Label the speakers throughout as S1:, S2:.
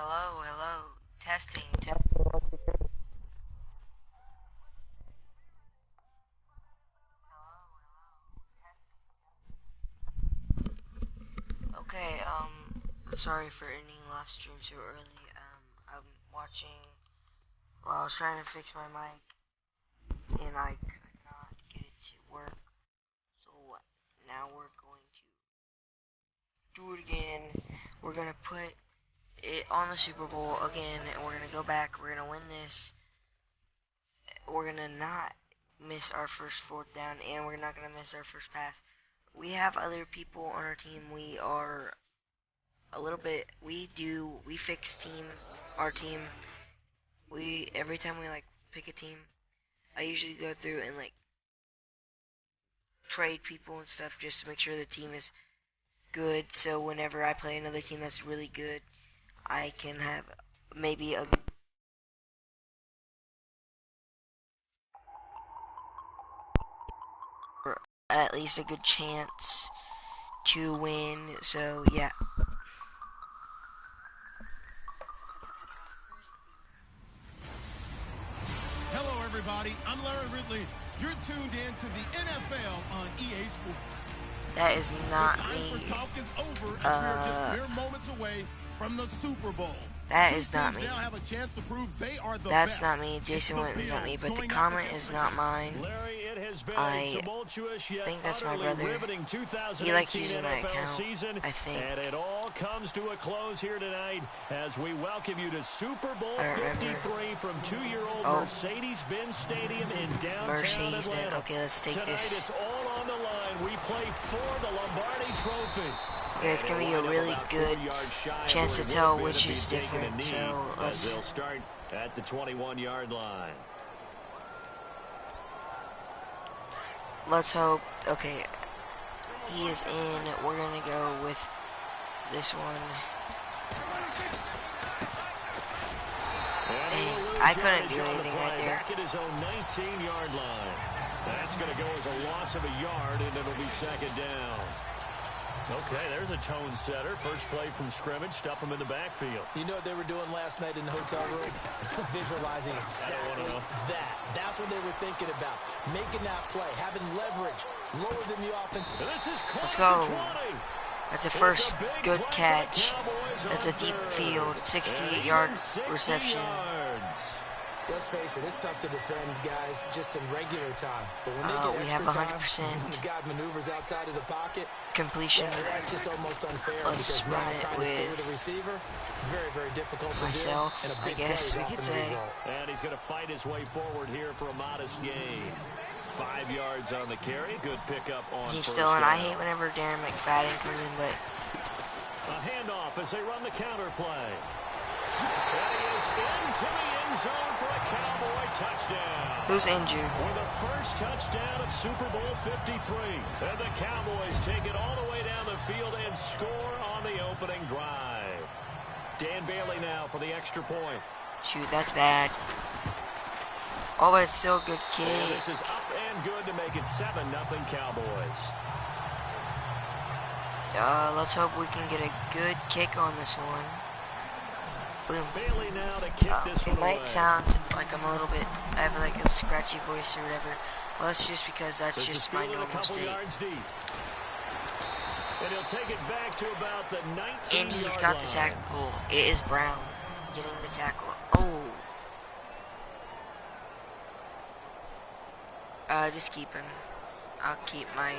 S1: Hello, hello. Testing, testing, 1, 2, 3. Okay, sorry for ending last stream so early. I'm watching while I was trying to fix my mic and I could not get it to work. So now we're going to do it again. We're gonna put it on the Super Bowl again and we're gonna go back. We're gonna win this. We're gonna not miss our first fourth down and we're not gonna miss our first pass. We have other people on our team. We are a little bit, we fix our team. Every time we like pick a team, I usually go through and like trade people and stuff just to make sure the team is good. So whenever I play another team that's really good, I can have maybe or at least a good chance to win. So yeah.
S2: Hello, everybody. I'm Larry Ridley. You're tuned in to the NFL on EA Sports.
S1: That is not
S2: the time
S1: me.
S2: for talk is over as we are just mere moments away from the Super Bowl.
S1: That is not me.
S2: Now have a chance to prove they are the
S1: That's
S2: best.
S1: not me. Jason Witten is not me. But the comment is not mine.
S3: Larry, it has been
S1: I
S3: a tumultuous yet
S1: think that's my
S3: utterly
S1: brother.
S3: riveting 2018
S1: He likes using my
S3: NFL
S1: account,
S3: season,
S1: I think.
S3: and it all comes to a close here tonight as we welcome you to Super Bowl 53 from 2-year-old Mercedes-Benz Stadium in downtown Atlanta.
S1: Okay, let's take
S3: tonight,
S1: this.
S3: It's all on the line. We play for the Lombardi Trophy.
S1: Okay, it's gonna be a really good chance to tell which is different. So
S3: they'll start at the 21-yard line.
S1: Let's hope. Okay, he is in. We're gonna go with this one. Dang, I couldn't do anything right there.
S3: Back at his own 19-yard line. That's gonna go as a loss of a yard, and it'll be second down. Okay, there's a tone setter. First play from scrimmage. Stuff them in the backfield.
S4: You know what they were doing last night in the hotel room? Visualizing exactly that. That's what they were thinking about. Making that play, having leverage, lower than the offense.
S1: Let's go. That's a first good catch. That's a deep field, 68-yard reception.
S4: Let's face it, it's tough to defend guys just in regular time. But when they get
S1: we have 100%
S4: the guy maneuvers outside of the pocket
S1: completion.
S4: That's just almost unfair.
S1: Let's run it with
S4: the receiver. Very, very difficult to
S1: myself,
S4: do, and a big
S1: I guess we could say.
S3: And he's going to fight his way forward here for a modest gain. 5 yards on the carry. Good pickup on
S1: He's still in. I hate whenever Darren McFadden comes in, but
S3: a handoff as they run the counter play. And he is into the end zone for a Cowboy touchdown.
S1: Who's injured?
S3: With the first touchdown of Super Bowl 53. And the Cowboys take it all the way down the field and score on the opening drive. Dan Bailey now for the extra point.
S1: Shoot, that's bad. Oh, but it's still a good kick.
S3: And this is up and good to make it 7-0 Cowboys.
S1: Let's hope we can get a good kick on this one. Boom.
S3: Bailey now to kick this one
S1: it might
S3: away.
S1: sound like I'm a little bit, I have like a scratchy voice or whatever. Well, that's just because that's just my normal state.
S3: And he'll take it back to about the 19-yard
S1: And he's got the tackle. It is Brown getting the tackle. Oh. Just keep him. I'll keep my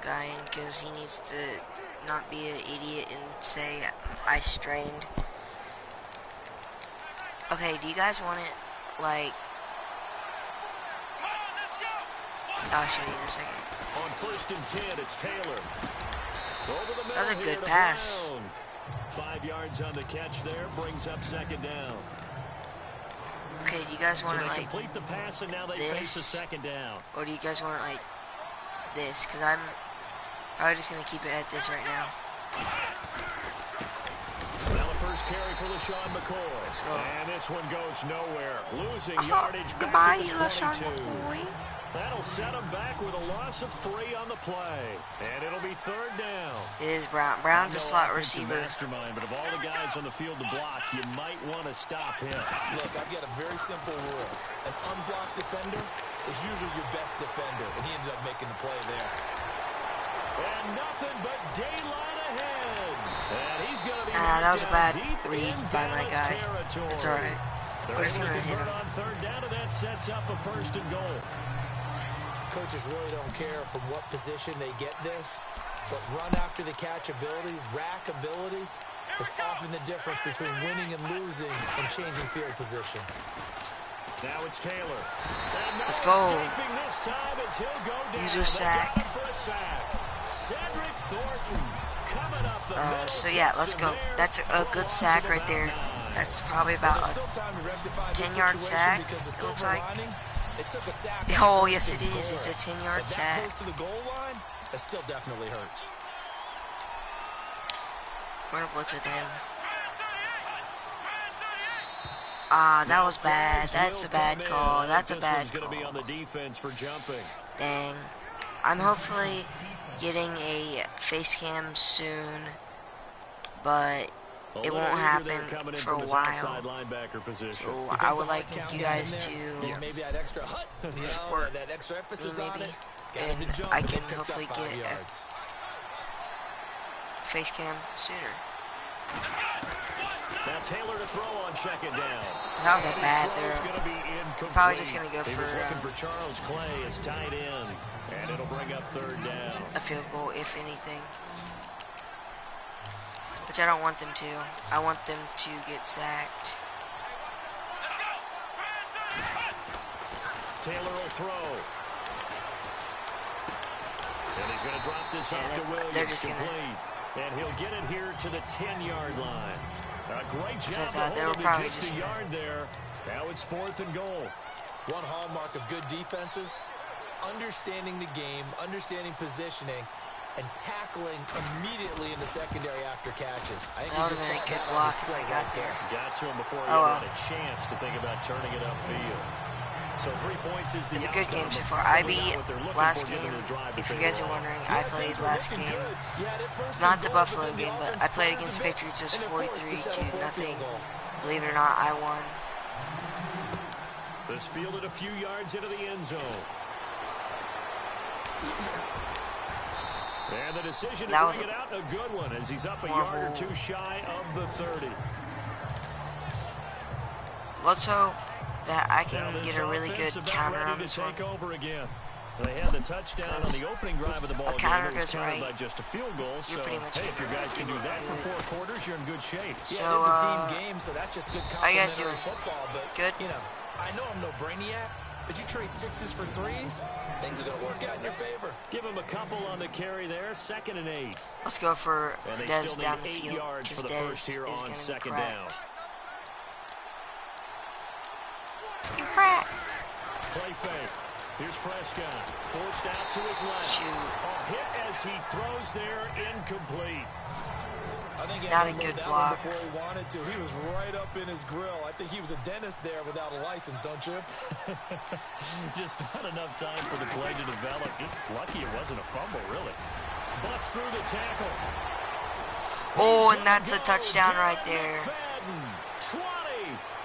S1: guy in because he needs to not be an idiot and say I strained. Okay, do you guys want it, like... I'll show you in a second.
S3: On 1st and 10, it's Taylor. Over the middle.
S1: That was a good pass.
S3: 5 yards on the catch there, brings up second down.
S1: Okay, do you guys want
S3: So
S1: it,
S3: they
S1: like,
S3: complete the pass, and now they face a second down.
S1: Or do you guys want it, like, this? Because I'm probably just going to keep it at this right now.
S3: Now the first carry for LaShawn McCoy.
S1: Let's go.
S3: And this one goes nowhere. Losing yardage back
S1: Goodbye,
S3: at the
S1: LaShawn
S3: 22.
S1: McCoy.
S3: That'll set them back with a loss of 3 on the play. And it'll be 3rd down.
S1: It is Brown. Brown's a slot
S3: offensive
S1: receiver.
S3: mastermind, but of all the guys on the field to block, you might want to stop him.
S4: Look, I've got a very simple rule. An unblocked defender is usually your best defender, and he ended up making the play there.
S3: And nothing but daylight ahead. And he's going to be
S1: That was a bad read
S3: in
S1: by my
S3: Dallas
S1: guy.
S3: territory.
S1: It's alright. We're just going to hit him.
S3: On 3rd down, and that sets up a 1st and goal.
S4: Coaches really don't care from what position they get this, but run after the catch ability, rack ability, is often the difference between winning and losing and changing field position.
S3: Now it's Taylor.
S1: Let's go.
S3: This time as he'll go down.
S1: Use a sack.
S3: For a sack. Cedric Thornton coming up the
S1: so yeah, let's go. That's a good sack right there. That's probably about a 10-yard sack, it looks like. Oh, yes it is. It's a 10-yard sack.
S4: Close to the goal line, that still definitely hurts.
S1: We're going to blitz with him. That was bad. That's a bad call. That's a bad call.
S3: Be on the defense for jumping.
S1: Dang. I'm hopefully getting a face cam soon, but it won't happen for a while. So I would like you guys to support me maybe, and I can hopefully get a face cam sooner.
S3: Now Taylor to throw on 2nd down.
S1: That was a bad throw. Probably just gonna go for
S3: looking for Charles Clay is tied in, and it'll bring up 3rd down.
S1: a field goal, if anything. Which I don't want them to. I want them to get sacked.
S3: Taylor will throw. And he's going to drop this off to Williams.
S1: They're just gonna.
S3: And he'll get it here to the 10-yard line. A great job
S1: So they were probably
S3: just a yard there. Now it's 4th and goal.
S4: One hallmark of good defenses is understanding the game, understanding positioning, and tackling immediately in the secondary after catches. I think
S1: that would have been a good block if I got there.
S3: Got to him before he had a chance to think about turning it upfield. So 3 points is the
S1: It's a good game so far. I beat last game. If you guys are wondering, I played last game. Not the Buffalo game, but I played against the Patriots. It was 43-0. Believe it or not, I won.
S3: This fielded a few yards into the end zone. And the decision to bring it out, a good one, as he's up a yard or two shy of the 30.
S1: Let's hope that I can get a really good counter on this one.
S3: They had the touchdown on the opening drive of the ball.
S1: A counter goes right.
S3: By just a field goal.
S1: You're pretty much
S3: hey, if you guys can do that for 4 quarters, you're in good shape.
S1: So,
S4: yeah, it's a team game, so that's just good
S1: how you guys doing?
S4: Football, but,
S1: good?
S4: You know, I know I'm no brainiac, but you trade 6s for 3s, things are going to work out in your favor.
S3: Give him a couple on the carry there, 2nd and 8.
S1: Let's go for Dez down the
S3: 8
S1: field,
S3: yards for the
S1: Dez
S3: first here
S1: is
S3: on
S1: going to be
S3: 2nd
S1: cracked.
S3: down.
S1: You're cracked.
S3: Play fake. Here's Prescott. Forced out to his left.
S1: Shoot.
S3: A hit as he throws there, incomplete.
S4: I think he
S1: Not
S4: had
S1: a
S4: to
S1: good
S4: load that
S1: block.
S4: one before he wanted to. He was right up in his grill. I think he was a dentist there without a license, don't you?
S3: Just not enough time for the play to develop. Just lucky it wasn't a fumble, really. Bust through the tackle.
S1: Oh, and that's a touchdown right there.
S3: 20,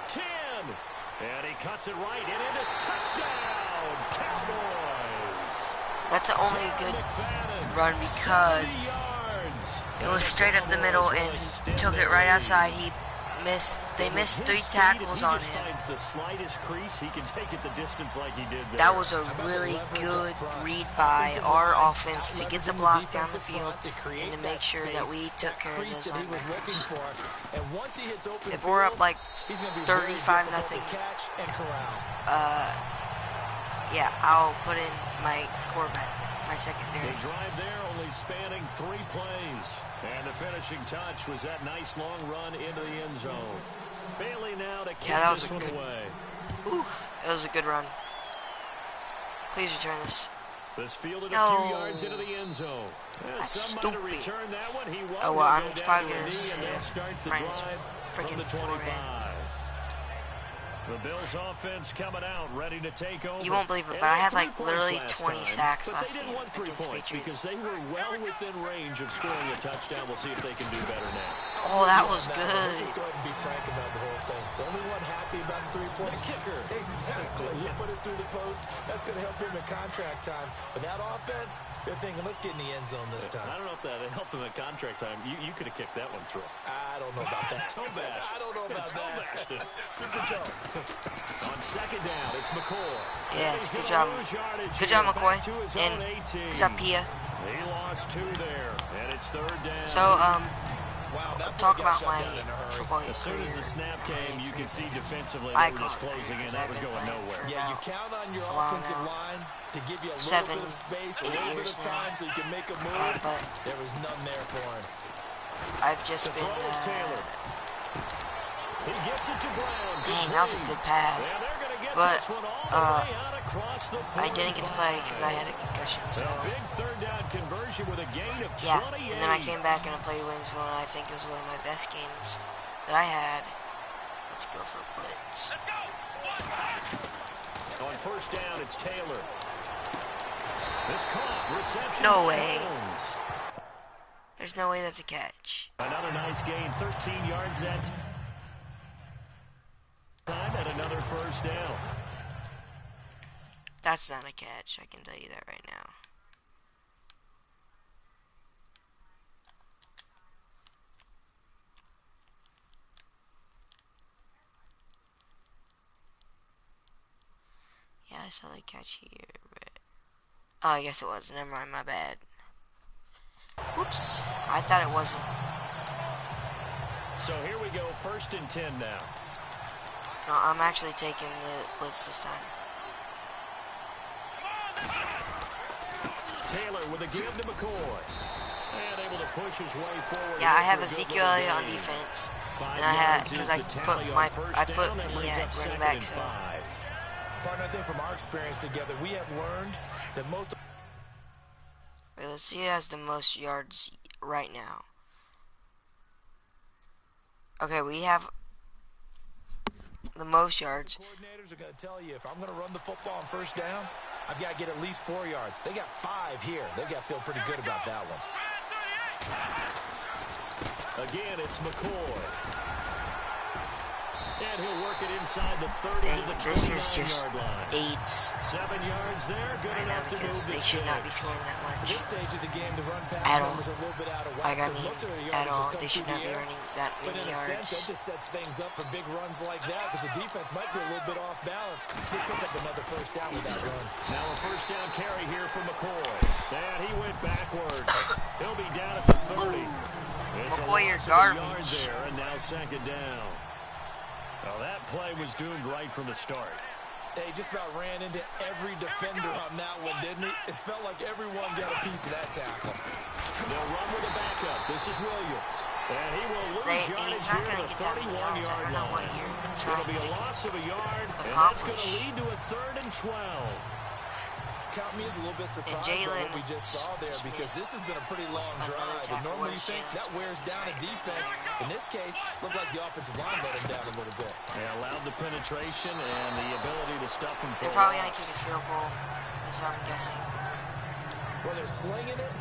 S3: 10, and he cuts it right, and it is touchdown, Cowboys.
S1: That's the only good run because it was straight up the middle and he took it right outside. They missed 3 tackles on him.
S3: The slightest crease, he can take it the distance like he did there.
S1: That was a really good read by our offense to get the block down the field and to make sure that we took care of those linebackers. If we're up like 35-0, yeah, I'll put in my quarterback, my secondary.
S3: The drive there only spanning 3 plays. And the finishing touch was that nice long run into the end zone. Bailey now to kick this one away.
S1: Ooh, that was a good run. Please return this.
S3: This fielded a few yards into the end zone.
S1: That's stupid.
S3: Return that one. He
S1: Oh, well, I'm probably going to
S3: start the drive from the 25. The Bills offense coming out, ready to take over.
S1: You won't believe it, but I had like literally 20 sacks last game against
S3: points
S1: Patriots.
S3: because they were well within range of scoring a touchdown. We'll see if they can do better now.
S1: Oh, that was
S4: Let's
S1: good.
S4: just go ahead and be frank about the whole thing. The only one happy about the 3 points.
S3: The kicker.
S4: Exactly. He put it through the post. That's going to help him in contract time. But that offense, they're thinking, let's get in the end zone this time.
S3: I don't know if that helped him at contract time. You could have kicked that one through.
S4: I don't know about that.
S3: Toe bash.
S4: I don't know about that. Super toe.
S3: On second down, it's McCoy.
S1: Yes, good job. Good job, McCoy. And good job, Pia.
S3: He lost 2 there, and it's third down.
S1: So,
S4: Wow, that
S1: talk
S4: play got
S1: about
S4: shut
S1: my
S4: down in a hurry.
S1: football
S3: As soon as the snap came, you could see defensively
S1: I
S3: they were just
S1: caught it
S3: closing in.
S1: because
S3: That
S1: I've
S3: was
S1: been
S3: going
S1: playing
S3: nowhere.
S1: for
S4: Yeah, you
S1: about
S4: count on your
S1: a while
S4: offensive
S1: now.
S4: line to give you a little
S1: 7,
S4: bit of space, a
S1: 8
S4: little bit
S1: years
S4: of
S1: now.
S4: time so you can make a move.
S1: But
S4: There was none there for him.
S1: I've just
S3: The
S1: been,
S3: throw is Taylor. He gets it to Brown.
S1: dang, that was a good pass.
S3: And they're going to get
S1: But,
S3: this one all the way out across the
S1: I didn't get to play
S3: 45.
S1: because I had a concussion, so.
S3: A big third down conversion with a gain of 28.
S1: Yeah, and then I came back and I played Winsville, and I think it was one of my best games that I had. Let's go for blitz.
S3: On first down, it's Taylor. This caught. Reception.
S1: No way.
S3: Jones.
S1: There's no way that's a catch.
S3: Another nice gain. 13 yards that time and another first down.
S1: That's not a catch, I can tell you that right now. Yeah, I saw the catch here, but... Oh, I guess it was. Never mind, my bad. Oops, I thought it wasn't.
S3: So here we go, 1st and 10 now.
S1: No, I'm actually taking the blitz this time.
S3: Taylor with a give to McCoy. And able to push his way forward.
S1: Yeah, I have
S3: for a good
S1: Ezekiel
S3: little
S1: Elliott on
S3: gain.
S1: defense,
S3: 5
S1: and I had
S3: yards
S1: because
S3: is
S1: I
S3: the
S1: put
S3: tally on
S1: my
S3: first
S1: I put
S3: down. That
S1: me
S3: brings
S1: at
S3: up
S1: running
S3: 2nd
S1: back,
S3: and
S1: so
S3: 5.
S4: Partner, I think from our experience together, we have learned that most...
S1: wait, let's see who has the most yards right now. Okay, we have the most yards.
S4: Coordinators are going to tell you, if I'm going to run the football on first down, I've got to get at least 4 yards. They got 5 here. They've got to feel pretty good about that one.
S3: Again, it's McCoy. And he'll work it inside the 30
S1: Dang,
S3: to the
S1: this is just
S3: 29-yard line.
S1: AIDS
S3: 7 yards there, good
S1: right now
S3: enough to move
S1: because
S3: the
S1: they should not be
S3: sticks.
S1: scoring that
S4: At
S1: much
S4: this stage of the game, the run pass
S1: at all.
S4: numbers are a little bit out of whack.
S1: Like, I
S4: because
S1: mean,
S4: most of their
S1: at
S4: yardage
S1: all.
S4: just
S1: They
S4: comes
S1: should
S4: through
S1: not
S4: the
S1: be
S4: air.
S1: running that
S4: But
S1: many
S4: in a sense, that
S1: yards.
S4: just sets things up for big runs like that because the defense might be a little bit off balance. They pick up another first down with that run.
S3: Now a first down carry here for McCoy. And he went backwards. He'll be down at the 30. It's
S1: McCoy,
S3: a
S1: you're
S3: loss of a yard
S1: garbage.
S3: there, and now 2nd down. Well, that play was doomed right from the start.
S4: They just about ran into every defender on that one, didn't he? It felt like everyone got a piece of that tackle.
S3: They'll run with a backup. This is Williams. And he will lose yardage
S1: He's not
S3: here
S1: going
S3: at
S1: to
S3: the
S1: get that many yards. I
S3: 31-yard
S1: don't know what
S3: line.
S1: you're
S3: It'll
S1: trying
S3: be
S1: to
S3: a loss of a yard, and that's going
S1: accomplish.
S3: to lead to a 3rd and 12.
S4: Count me as a little bit surprised by
S1: Jalen
S4: what we just saw there because this has been a pretty long drive. And normally you think that wears down a defense. In this case, looked like the offensive line let him down a little bit.
S3: They allowed the penetration and the ability to stuff him for
S1: They're
S3: a
S1: probably going to
S3: loss.
S1: kick a field goal. That's what I'm guessing.
S4: Well, they're slinging it,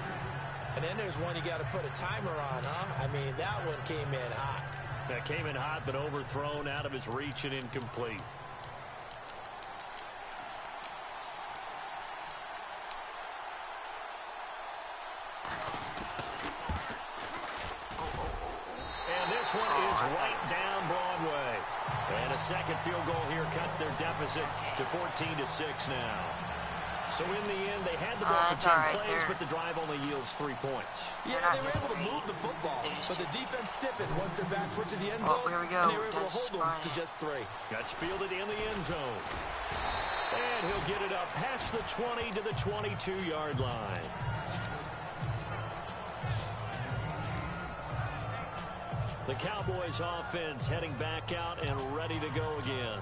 S4: and then there's one you got to put a timer on, huh? I mean, that one came in hot.
S3: That came in hot, but overthrown out of his reach and incomplete. And this one is right down Broadway. And a second field goal here cuts their deficit to 14-6 now. So in the end, they had the ball for
S1: it's
S3: 10
S1: all right,
S3: plays, but the drive only yields 3 points.
S4: Yeah,
S1: not
S4: they were able to
S1: great.
S4: move the football,
S1: They're just
S4: but the
S1: too-
S4: defense stiffened once their backs were to the end
S1: Oh,
S4: zone,
S1: here we go.
S4: and they were able to
S1: That's
S4: hold them
S1: fine.
S4: to just 3.
S3: That's fielded in the end zone. And he'll get it up past the 20 to the 22-yard line. The Cowboys offense heading back out and ready to go again.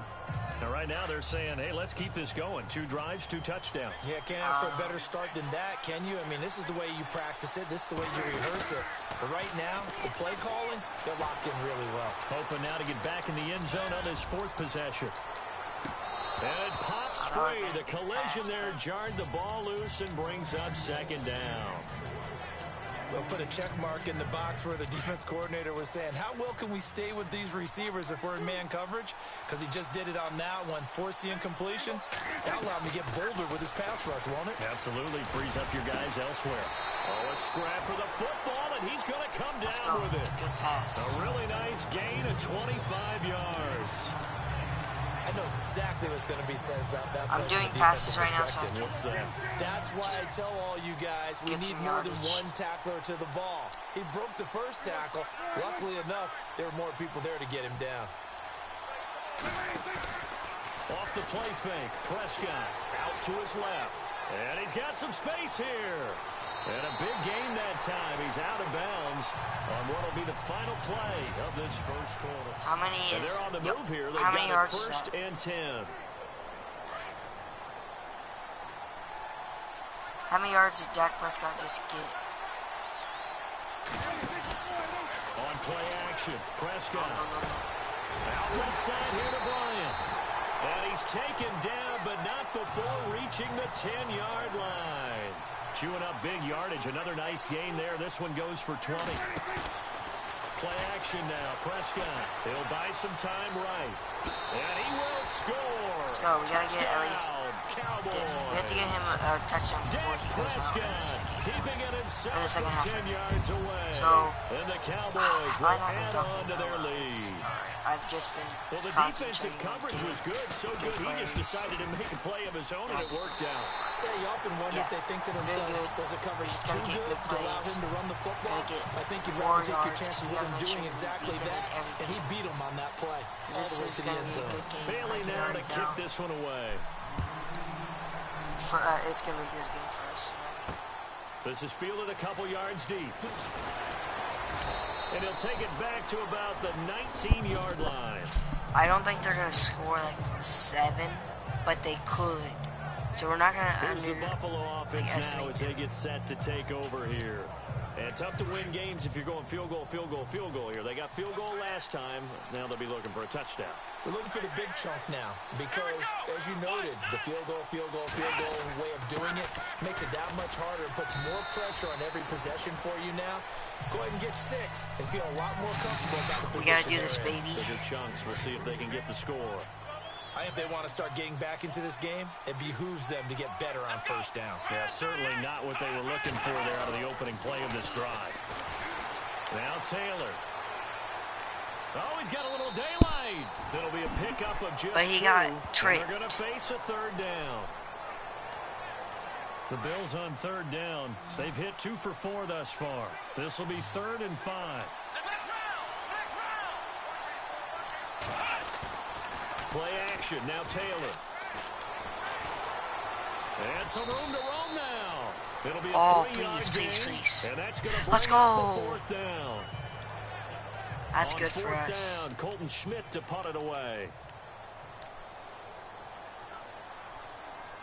S3: Now, right now, they're saying, hey, let's keep this going. 2 drives, 2 touchdowns.
S4: Yeah, can't ask for a better start than that, can you? I mean, this is the way you practice it. This is the way you rehearse it. But right now, the play calling, they're locked in really well.
S3: Hoping now to get back in the end zone on his 4th possession. And it pops free. The collision there jarred the ball loose and brings up 2nd down.
S4: They'll put a check mark in the box where the defense coordinator was saying, how well can we stay with these receivers if we're in man coverage? Because he just did it on that one. Force the incompletion. That allowed him to get bolder with his pass rush, won't it?
S3: Absolutely. Frees up your guys elsewhere. Oh, a scrap for the football, and he's going to come down with it.
S1: Good pass.
S3: A really nice gain of 25 yards.
S4: I know exactly what's going to be said about that.
S1: I'm doing passes right now, so
S3: What's that?
S4: That's why I tell all you guys we need more than one tackler to the ball. He broke the first tackle. Luckily enough, there were more people there to get him down.
S3: Off the play fake, Prescott out to his left. And he's got some space here. And a big gain that time. He's out of bounds on what will be the final play of this first quarter.
S1: How many is...
S3: And they're on the move here. They've
S1: how many
S3: got
S1: yards is that?
S3: 1st and 10.
S1: How many yards did Dak Prescott just get?
S3: On play action, Prescott. Out right side here to Bryant. And he's taken down, but not before reaching the 10-yard line. Chewing up big yardage. Another nice gain there. This one goes for 20. Play action now. Prescott. He'll buy some time right. And he will score.
S1: Let's go. We got to get at least...
S3: Cowboys.
S1: We have to get him a touchdown before he goes out in the
S3: keeping it in
S1: second half.
S3: 10 yards away.
S1: So,
S3: and the Cowboys will
S1: I'm not
S3: add on to their lead.
S1: I've just been
S3: Well, the defensive coverage was good, so good he just decided to make a play of his own, and it worked out.
S4: Yeah, you often wonder if they think to themselves, was the coverage too good to allow him to run the football? I think you'd rather take your chances with him doing exactly that, and he beat him on that play.
S1: Because this is going to be a good game.
S3: Bailey now to kick this one away.
S1: It's going to be a good game for us.
S3: This is fielded a couple yards deep. And he'll take it back to about the 19-yard line.
S1: I don't think they're going to score like 7, but they could. So we're not going to
S3: Here's the Buffalo offense now as they get set to take over here. And tough to win games if you're going field goal, field goal, field goal here. They got field goal last time. Now they'll be looking for a touchdown.
S4: We're looking for the big chunk now because, as you noted, the field goal way of doing it makes it that much harder and puts more pressure on every possession for you now. Go ahead and get 6 and feel a lot more comfortable about the position.
S1: We got to do this, baby.
S3: Bigger chunks. We'll see if they can get the score.
S4: I think if they want to start getting back into this game, it behooves them to get better on first down.
S3: Yeah, certainly not what they were looking for there out of the opening play of this drive. Now Taylor. Oh, he's got a little daylight. It'll be a pickup of just 2.
S1: But he got tricked.
S3: They're going to face a 3rd down. The Bills on 3rd down. They've hit 2 for 4 thus far. This will be 3rd and 5. Play action. Now Taylor. And some room to roam now. It'll be a 3-yard gain.
S1: Please.
S3: And that's going to bring
S1: Let's go.
S3: up the 4th down.
S1: That's
S3: On
S1: good for us.
S3: Down, Colton Schmidt to punt it away.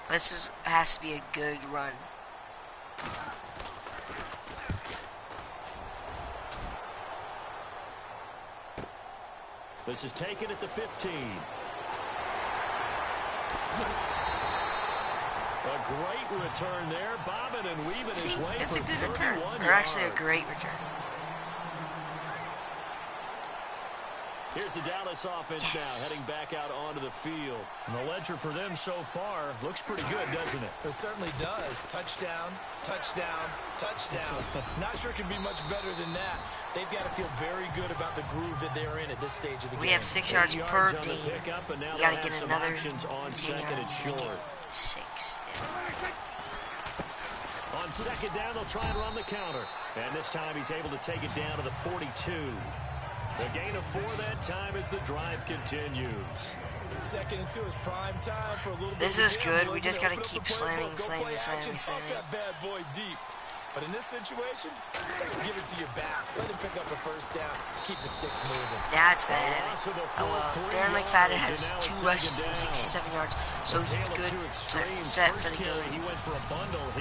S1: This has to be a good run.
S3: This is taken at the 15. A great return there. Bobbin and weaving his way
S1: It's
S3: for
S1: a good
S3: 31
S1: return.
S3: yards.
S1: Or actually a great return.
S3: Here's the Dallas offense now heading back out onto the field. And the ledger for them so far looks pretty good, doesn't it?
S4: It certainly does. Touchdown, touchdown, touchdown. Not sure it can be much better than that. They've got to feel very good about the groove that they're in at this stage of the game.
S1: We have 6 yards per
S3: on the
S1: game.
S3: pickup, and now
S1: We got to
S3: they
S1: get
S3: have some
S1: another
S3: options on 2nd and short.
S1: 6 still.
S3: On 2nd down, they'll try and run the counter. And this time he's able to take it down to the 42. The gain of 4 that time as the drive continues.
S4: 2nd and 2 is prime time for a little bit.
S1: This is good. We just got to keep slamming.
S4: Pass that bad boy deep. But in this situation, give it to your back. Let him pick up a first down. Keep the sticks moving.
S1: That's bad. Oh well. Darren McFadden has 2 rushes and 67 yards, so he's good set for the game.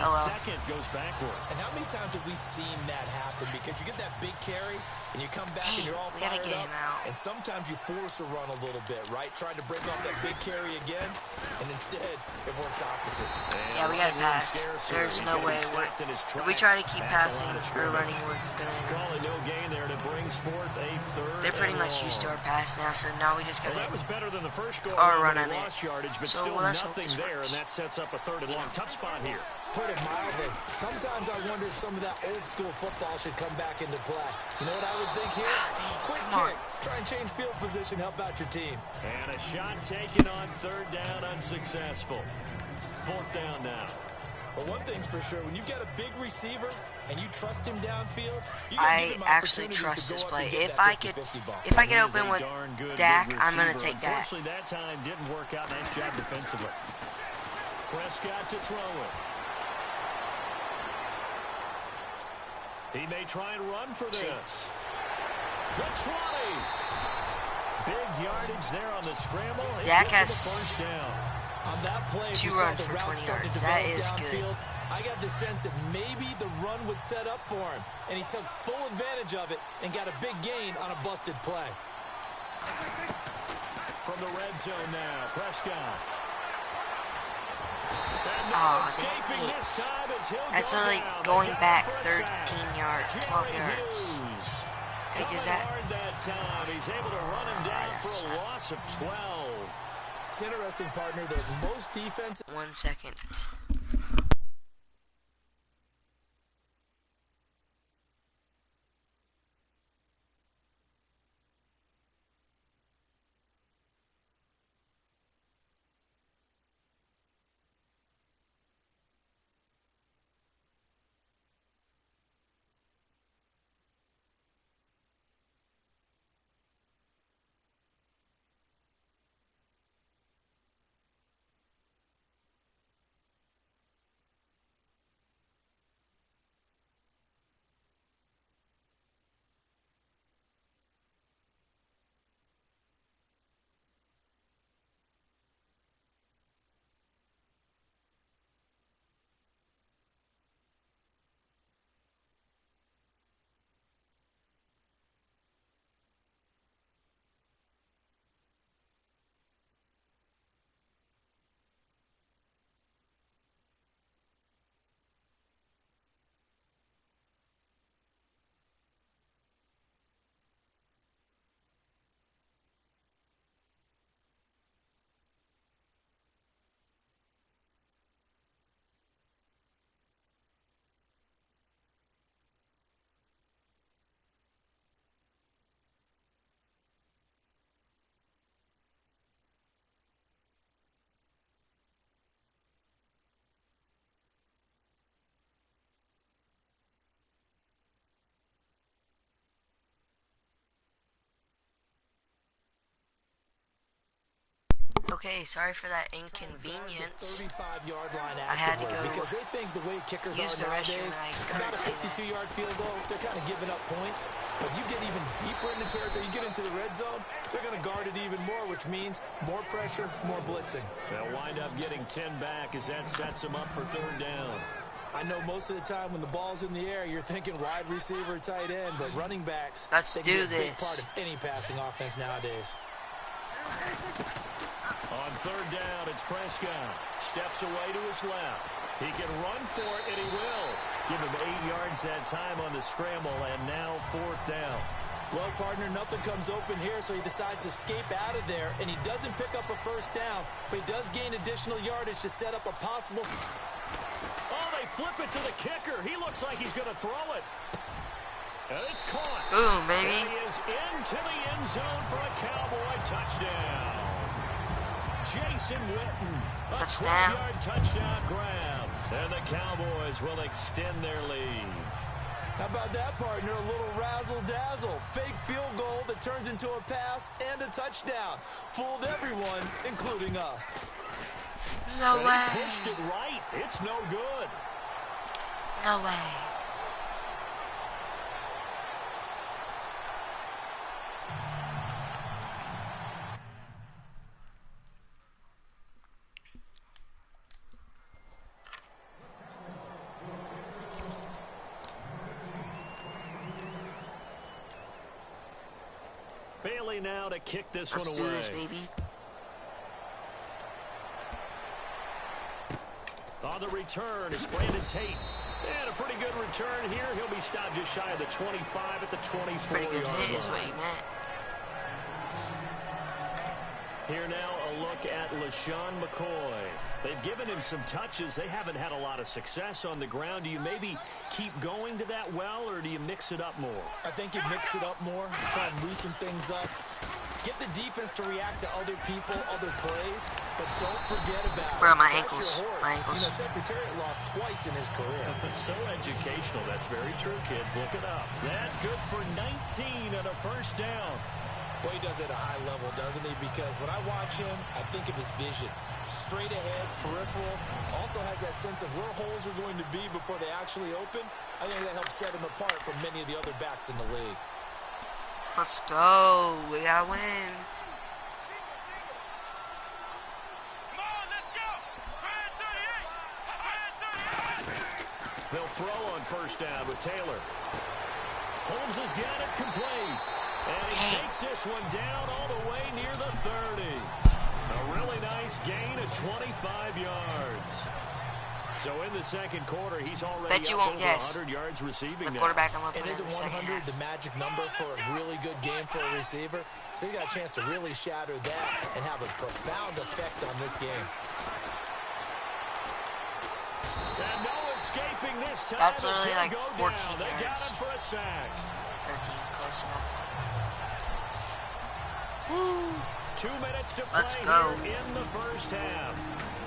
S1: Oh well.
S4: And how many times have we seen that happen? Because you get that big carry, and you come back and you're all
S1: we gotta
S4: fired
S1: get
S4: up.
S1: him out.
S4: And sometimes you force a run a little bit, right? Trying to break off that big carry again, and instead it works opposite.
S1: Yeah, we gotta pass. There's no way if we try to keep passing or running, we're gonna. They're pretty much used to our pass now, so now we just gotta run on it. So let's hope this works.
S3: And that sets up a 3rd and long. Tough spot here.
S4: Put it mildly, sometimes I wonder if some of that old school football should come back into play. You know what I would think here? Quick kick. Try and change field position, help out your team.
S3: And a shot taken on 3rd down, unsuccessful. 4th down now.
S4: But one thing's for sure, when you get a big receiver and you trust him downfield,
S1: I actually trust this play. If I get open with Dak, I'm gonna take Dak.
S3: Unfortunately, that time didn't work out. Nice job defensively. Prescott to throw it. He may try and run for this. The 20. Big yardage there on the scramble.
S1: Dak has
S3: first down.
S4: On that play,
S1: 2 runs for 20 yards. That is good.
S4: I got the sense that maybe the run would set up for him, and he took full advantage of it and got a big gain on a busted play.
S3: From the red zone now, Prescott.
S1: That's only going back 13 yards, 12 yards. Like, is that?
S3: He's able to run him down for a loss of 12.
S4: It's interesting, partner, that most defense...
S1: 1 second. Okay, sorry for that inconvenience. I had to go
S4: because they think the way kickers
S1: use the
S4: are
S1: restroom
S4: nowadays,
S1: and I
S4: about a
S1: couldn't say that.
S4: 52-yard field goal, they're kind of giving up points. But you get even deeper in the territory, you get into the red zone, they're going to guard it even more, which means more pressure, more blitzing.
S3: They'll wind up getting 10 back as that sets them up for 3rd down.
S4: I know most of the time when the ball's in the air, you're thinking wide receiver, tight end, but running backs,
S1: Let's
S4: they
S1: do
S4: can be a big
S1: this.
S4: part of any passing offense nowadays.
S3: On 3rd down, it's Prescott. Steps away to his left. He can run for it, and he will. Give him 8 yards that time on the scramble, and now 4th down.
S4: Well, partner, nothing comes open here, so he decides to escape out of there, and he doesn't pick up a first down, but he does gain additional yardage to set up a possible...
S3: Oh, they flip it to the kicker. He looks like he's going to throw it. And it's caught.
S1: Boom, baby.
S3: And he is into the end zone for a Cowboy touchdown. Jason Witten, a 12-yard touchdown grab. And the Cowboys will extend their lead.
S4: How about that, partner? A little razzle-dazzle. Fake field goal that turns into a pass and a touchdown. Fooled everyone, including us.
S1: No way.
S3: He pushed it right. It's no good.
S1: No way.
S3: now to kick this
S1: Let's
S3: one
S1: do
S3: away.
S1: this, baby.
S3: On the return, it's Brandon Tate. And a pretty good return here. He'll be stopped just shy of the 25 at the 24-yard
S1: Pretty good hit is
S3: line.
S1: what he meant.
S3: Here now, a look at LaShawn McCoy. They've given him some touches. They haven't had a lot of success on the ground. Do you maybe keep going to that well, or do you mix it up more?
S4: I think you mix it up more, try and loosen things up. Get the defense to react to other people, other plays, but don't forget about
S1: Bro, my
S4: that's
S1: ankles,
S4: your horse.
S1: my ankles.
S4: You know, Secretariat lost twice in his career.
S3: So educational. That's very true, kids. Look it up. That good for 19 and a first down.
S4: Well, he does it at a high level, doesn't he? Because when I watch him, I think of his vision. Straight ahead, peripheral. Also has that sense of where holes are going to be before they actually open. I think that helps set him apart from many of the other backs in the league.
S1: Let's go. We gotta win.
S3: They'll throw on first down with Taylor. Holmes has got it complete. And he takes this one down all the way near the 30. A really nice gain of 25 yards. So in the second quarter, he's already
S1: Bet you
S3: up
S1: won't
S3: over
S1: guess
S3: 100 yards receiving
S1: the
S3: now.
S1: quarterback I'm gonna
S4: And
S1: put in
S4: isn't
S1: the second
S4: 100
S1: half.
S4: the magic number for a really good game for a receiver? So he got a chance to really shatter that and have a profound effect on this game.
S3: And no escaping this time.
S1: That's
S3: as
S1: only
S3: he'll
S1: like
S3: go
S1: 14
S3: down. They got
S1: yards.
S3: him for a sack.
S1: 13, close enough. Woo!
S3: 2 minutes to play
S1: Let's go.
S3: here in the first half.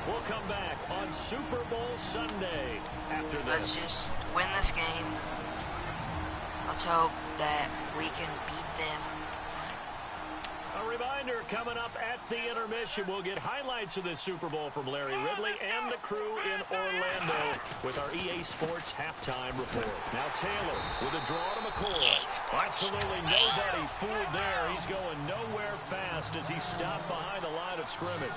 S3: We'll come back on Super Bowl Sunday after this.
S1: Let's just win this game. Let's hope that we can beat them.
S3: A reminder, coming up at the intermission, we'll get highlights of this Super Bowl from Larry Ridley and the crew in Orlando with our EA Sports halftime report. Now Taylor with a draw to McCoy. Absolutely nobody fooled there. He's going nowhere fast as he stopped behind the line of scrimmage.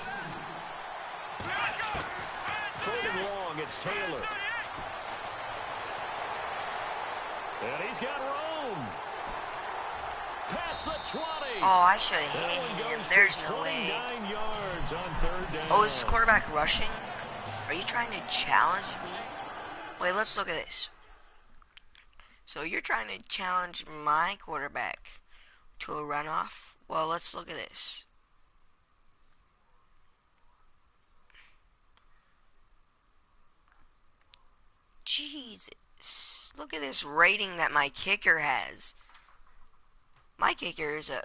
S3: Third and long, it's Taylor. And he's got room. Past the 20.
S1: Oh, I should have
S3: That
S1: hit
S3: one
S1: him.
S3: goes
S1: There's
S3: for
S1: no way.
S3: 29 yards on third down.
S1: Oh, is this quarterback rushing? Are you trying to challenge me? Wait, let's look at this. So you're trying to challenge my quarterback to a runoff? Well, let's look at this. Jesus. Look at this rating that my kicker has. My kicker is a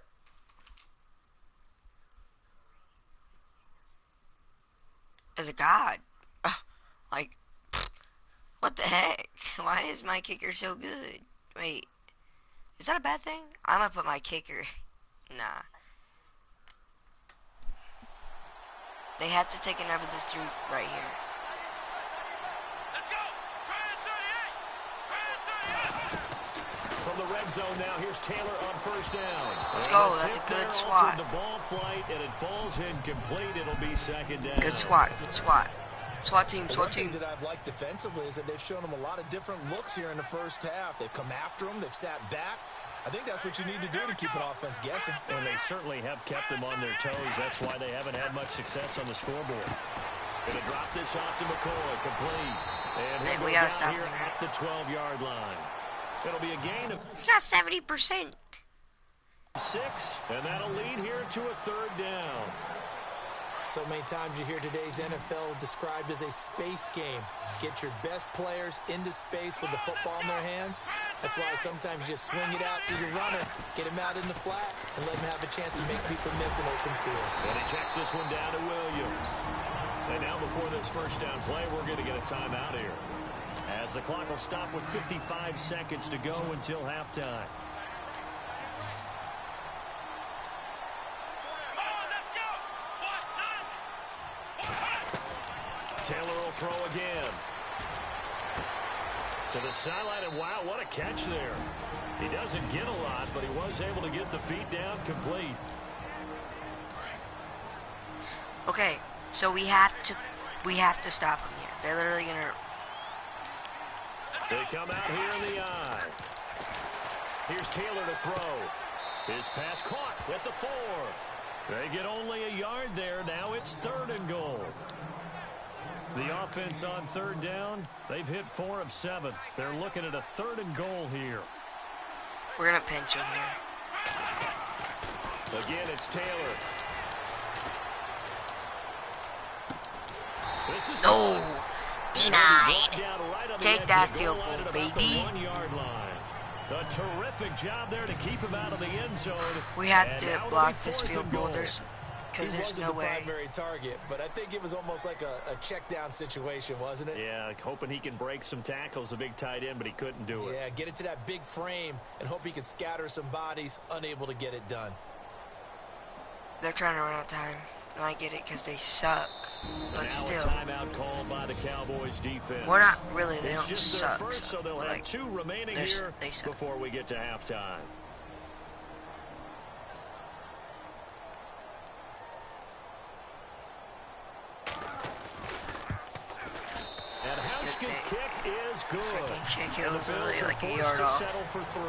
S1: god. Like, what the heck? Why is my kicker so good? Wait, is that a bad thing? I'm gonna put my kicker. Nah. They had to take another through right here.
S3: From the red zone now, here's Taylor on first down.
S1: Let's
S3: And
S1: go.
S3: the
S1: That's a
S3: tip
S1: good
S3: there
S1: swat.
S3: altered the ball flight, and it falls incomplete. It'll be second down.
S1: Good swat. Good swat. SWAT team.
S4: One
S1: SWAT
S4: thing
S1: team.
S4: that I've liked defensively is that they've shown them a lot of different looks here in the first half. They've come after them. They've sat back. I think that's what you need to do to keep an offense guessing.
S3: And they certainly have kept them on their toes. That's why they haven't had much success on the scoreboard. Going to drop this off to McCoy, complete. And
S1: Hey,
S3: he'll
S1: we
S3: go
S1: gotta
S3: down
S1: stop
S3: here
S1: him.
S3: at the 12-yard line. It'll be a gain of
S1: He's got 70%.
S3: 6, and that'll lead here to a third down.
S4: So many times you hear today's NFL described as a space game. Get your best players into space with the football in their hands. That's why sometimes you swing it out to your runner, get him out in the flat, and let him have a chance to make people miss an open field.
S3: And he checks this one down to Williams. And now before this first down play, we're going to get a timeout here, as the clock will stop with 55 seconds to go until halftime. Taylor will throw again. To the sideline, and wow, what a catch there. He doesn't get a lot, but he was able to get the feet down complete.
S1: Okay, so we have to stop him here. They're literally gonna.
S3: They come out here in the eye. Here's Taylor to throw. His pass caught at the 4. They get only a yard there. Now it's 3rd and goal. The offense on 3rd down, they've hit 4 of 7. They're looking at a 3rd and goal here.
S1: We're going to pinch him here.
S3: Again, it's Taylor. This is
S1: No! Denied.
S3: Right
S1: Take that field goal, baby.
S3: 1-yard line. A terrific job there to keep him out of the end zone.
S1: We had to block this field goal. Because there's no way.
S4: He wasn't the primary target, but I think it was almost like a check down situation, wasn't it?
S3: Yeah, hoping he can break some tackles, a big tight end, but he couldn't do it.
S4: Yeah, get it to that big frame and hope he can scatter some bodies, unable to get it done.
S1: They're trying to run out of time. And I get it because they suck. But
S3: now
S1: still.
S3: A timeout called by the Cowboys defense.
S1: We're not really. They
S3: it's
S1: don't
S3: just
S1: suck.
S3: Their first, so they'll have
S1: like,
S3: 2 remaining here
S1: they suck.
S3: before we get to halftime. And Hauschka's kick is good.
S1: Freaking kick. It
S3: And
S1: was
S3: the
S1: literally
S3: Bills are
S1: like a
S3: forced
S1: yard
S3: to
S1: off.
S3: settle for 3.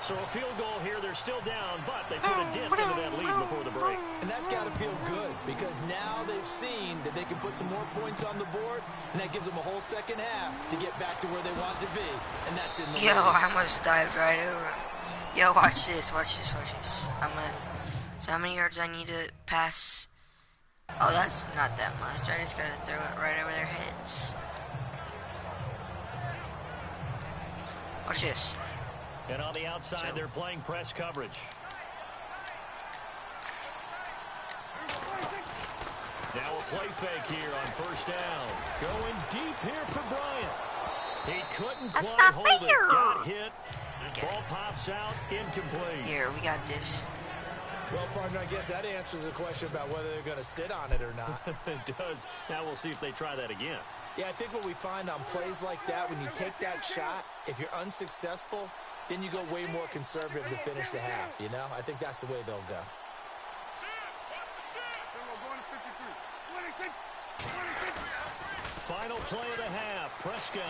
S3: So a field goal here. They're still down, but they put a dent into that lead before the break.
S4: And that's got to feel good because now they've seen that they can put some more points on the board, and that gives them a whole second half to get back to where they want to be, and that's in the
S1: Yo,
S4: lead.
S1: I almost dived right over him. Yo, watch this. Watch this. Watch this. I'm gonna. So how many yards I need to pass? Oh, that's not that much. I just gotta throw it right over their heads. Watch this.
S3: And on the outside, they're playing press coverage. Now a play fake here on 1st down. Going deep here for Bryant. He couldn't
S1: That's
S3: quite
S1: not
S3: hold
S1: fair.
S3: it. Got hit.
S1: Okay.
S3: Ball pops out. Incomplete.
S1: Here, we got this.
S4: Well, partner, I guess that answers the question about whether they're going to sit on it or not.
S3: It does. Now we'll see if they try that again.
S4: Yeah, I think what we find on plays like that, when you take that shot, if you're unsuccessful, then you go way more conservative to finish the half, you know? I think that's the way they'll go.
S3: Final play of the half. Prescott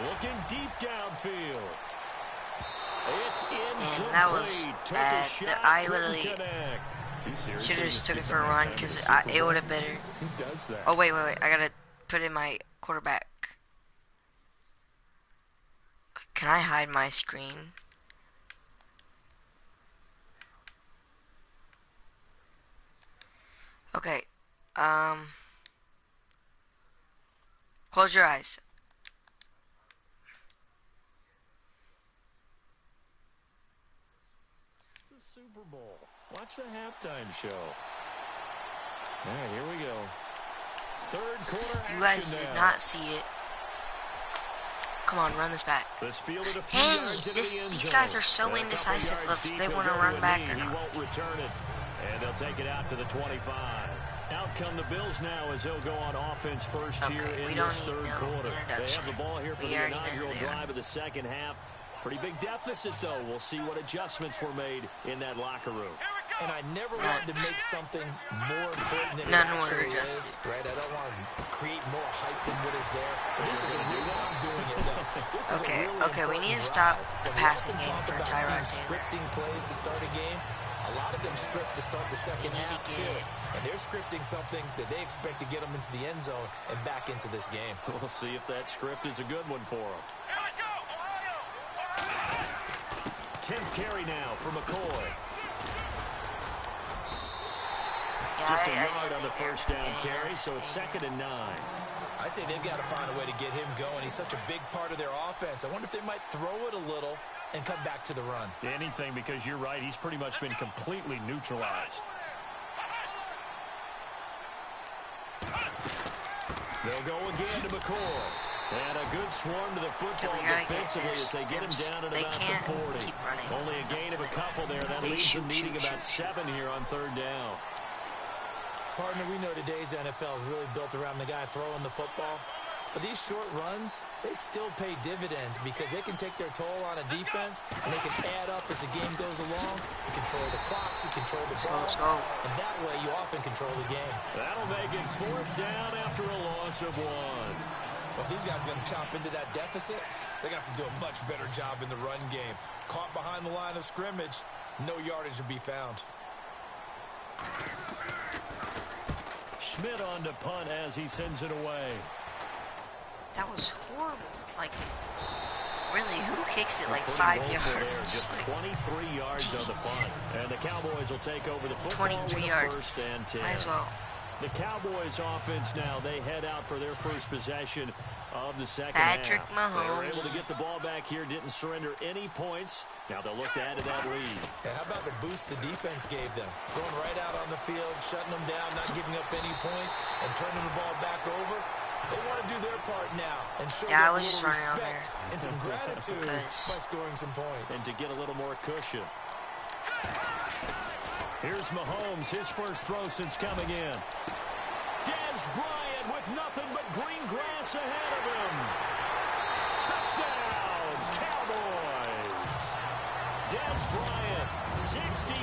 S3: looking deep downfield. It's incomplete.
S1: That was
S3: Took
S1: bad.
S3: a shot,
S1: I
S3: couldn't
S1: literally
S3: connect.
S1: should have just took it for a run because it would have better.
S3: Who does that?
S1: Oh, wait. I gotta put in my quarterback. Can I hide my screen? Okay. Close your eyes.
S3: It's the Super Bowl. Watch the halftime show. All right, here we go. 3rd quarter action.
S1: You guys did
S3: now.
S1: not see it. Come on, run this back.
S3: This fielded a few
S1: Dang,
S3: yards into the end
S1: these
S3: zone.
S1: guys are so
S3: And a couple
S1: indecisive
S3: yards
S1: if
S3: deep,
S1: they
S3: he'll
S1: want to
S3: go
S1: run
S3: a
S1: back
S3: knee.
S1: or
S3: He
S1: not.
S3: won't return it. And they'll take it out to the 25. Out come the Bills now as they'll go on offense first here in
S1: we don't
S3: this
S1: need
S3: 3rd
S1: no
S3: quarter. They
S1: introduction.
S3: have the ball here for
S1: We
S3: the
S1: already know
S3: inaugural
S1: they are.
S3: drive of the 2nd half. Pretty big deficit, though. We'll see what adjustments were made in that locker room.
S4: And I never want to make something more important than
S1: None
S4: it
S1: were
S4: actually
S1: adjusted.
S4: is, right? I don't want to create more hype than what is there. But this is a real way I'm doing it, though. This is a really
S1: Okay, we need to
S4: important
S1: stop
S4: drive.
S1: the
S4: And we
S1: passing
S4: often
S1: game
S4: talk
S1: for
S4: about
S1: Tyrod
S4: teams
S1: Taylor.
S4: scripting plays to start a game. A lot of them script to start the second
S1: We need
S4: half,
S1: to
S4: too.
S1: get-
S4: And they're scripting something that they expect to get them into the end zone and back into this game.
S3: We'll see if that script is a good one for them. 10th carry now for McCoy. Just a yard on the 1st down carry, so it's 2nd and 9.
S4: I'd say they've got to find a way to get him going. He's such a big part of their offense. I wonder if they might throw it a little and come back to the run.
S3: Anything, because you're right, he's pretty much been completely neutralized. They'll go again to McCoy. And a good swarm to the football defensively as they get him down at
S1: They
S3: about
S1: can't
S3: the 40.
S1: keep running.
S3: Only a gain of a couple there. That
S1: They
S3: leaves them
S1: shoot,
S3: needing
S1: shoot,
S3: about
S1: shoot.
S3: 7 here on 3rd down.
S4: Partner, we know today's NFL is really built around the guy throwing the football. But these short runs, they still pay dividends because they can take their toll on a defense and they can add up as the game goes along. You control the clock, you control the ball.
S1: Let's go.
S4: And that way you often control the game.
S3: That'll make it 4th down after a loss of 1.
S4: Well, if these guys are going to chop into that deficit, They got to do a much better job in the run game. Caught behind the line of scrimmage, no yardage to be found.
S3: Schmidt on to punt as he sends it away.
S1: That was horrible. Like, really, who kicks it like 5 yards?
S3: Just
S1: Like,
S3: 23 yards on the punt. And the Cowboys will take over the football
S1: 23
S3: with a
S1: yards.
S3: first and 10.
S1: Might as well.
S3: The Cowboys offense now, they head out for their first possession of the second
S1: Patrick
S3: half. They were
S1: Mahomes.
S3: able to get the ball back here, didn't surrender any points. Now they'll look to add to that lead.
S4: Yeah, how about the boost the defense gave them? Going right out on the field, shutting them down, not giving up any points, and turning the ball back over. They want to do their part now and show
S1: Yeah, I
S4: them a
S1: was just
S4: little
S1: running out
S4: respect and some gratitude by scoring some points.
S3: And to get a little more cushion. Here's Mahomes, his first throw since coming in. Dez Bryant with nothing but green grass ahead of him. Touchdown, Cowboys. Dez Bryant, 61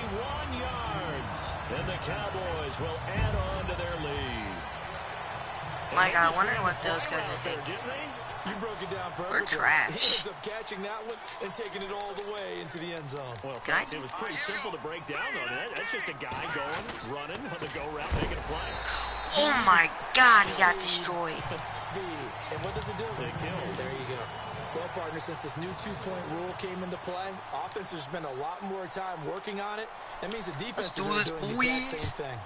S3: yards. And the Cowboys will add on to their lead.
S1: Mike, I wonder what those guys are thinking.
S4: You broke it down perfectly.
S1: We're trash.
S4: He ends up catching that one and taking it all the way into the end zone.
S3: Well,
S1: Can I
S3: it was pretty simple to break down on that. That's just a guy going, running on the go route, making a play.
S1: Oh my God, he got destroyed.
S4: Speed. And what does it do?
S3: It kills.
S4: There you go. Well, partner, since this new two-point rule came into play, offenses spend a lot more time working on it. That means the defense
S1: do
S4: is
S1: this,
S4: doing the
S1: boys.
S4: exact same thing.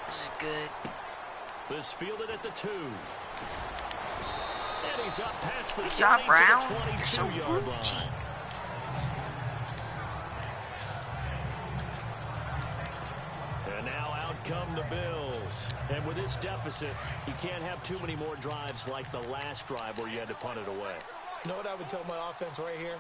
S1: This is good.
S3: This fielded at the 2. And he's up past the
S1: Good
S3: 20
S1: job,
S3: to
S1: Brown.
S3: the
S1: You're so
S3: 22-yard line.
S1: Gucci.
S3: And now out come the Bills. And with this deficit, you can't have too many more drives like the last drive where you had to punt it away.
S4: You know what I would tell my offense right here?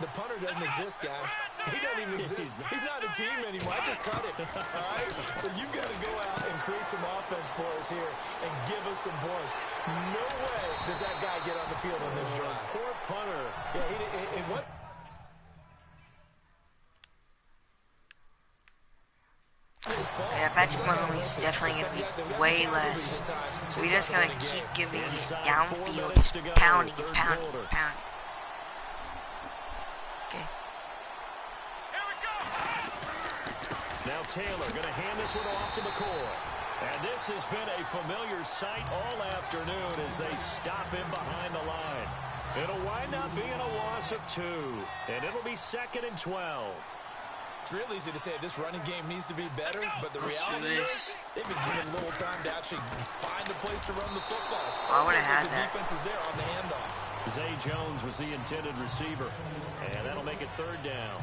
S4: The punter doesn't exist, guys. He doesn't even exist. He's not a team anymore. I just cut it, all right? So you've got to go out and create some offense for us here and give us some points. No way does that guy get on the field on this drive.
S3: Poor punter.
S4: Yeah, and what?
S1: Yeah, Patrick Mahomes is definitely going to be way less. So we just got to keep giving it downfield, just pounding and pounding and pounding. Okay.
S3: Now Taylor going to hand this one off to McCoy. And this has been a familiar sight all afternoon as they stop him behind the line. It'll wind up being a loss of 2. And it'll be 2nd and 12.
S4: It's real easy to say this running game needs to be better, but the reality is they've been given little time to actually find a place to run the football.
S1: I would have had
S4: the
S1: that.
S4: defense is there on the handoff.
S3: Zay Jones was the intended receiver. And that'll make it 3rd down.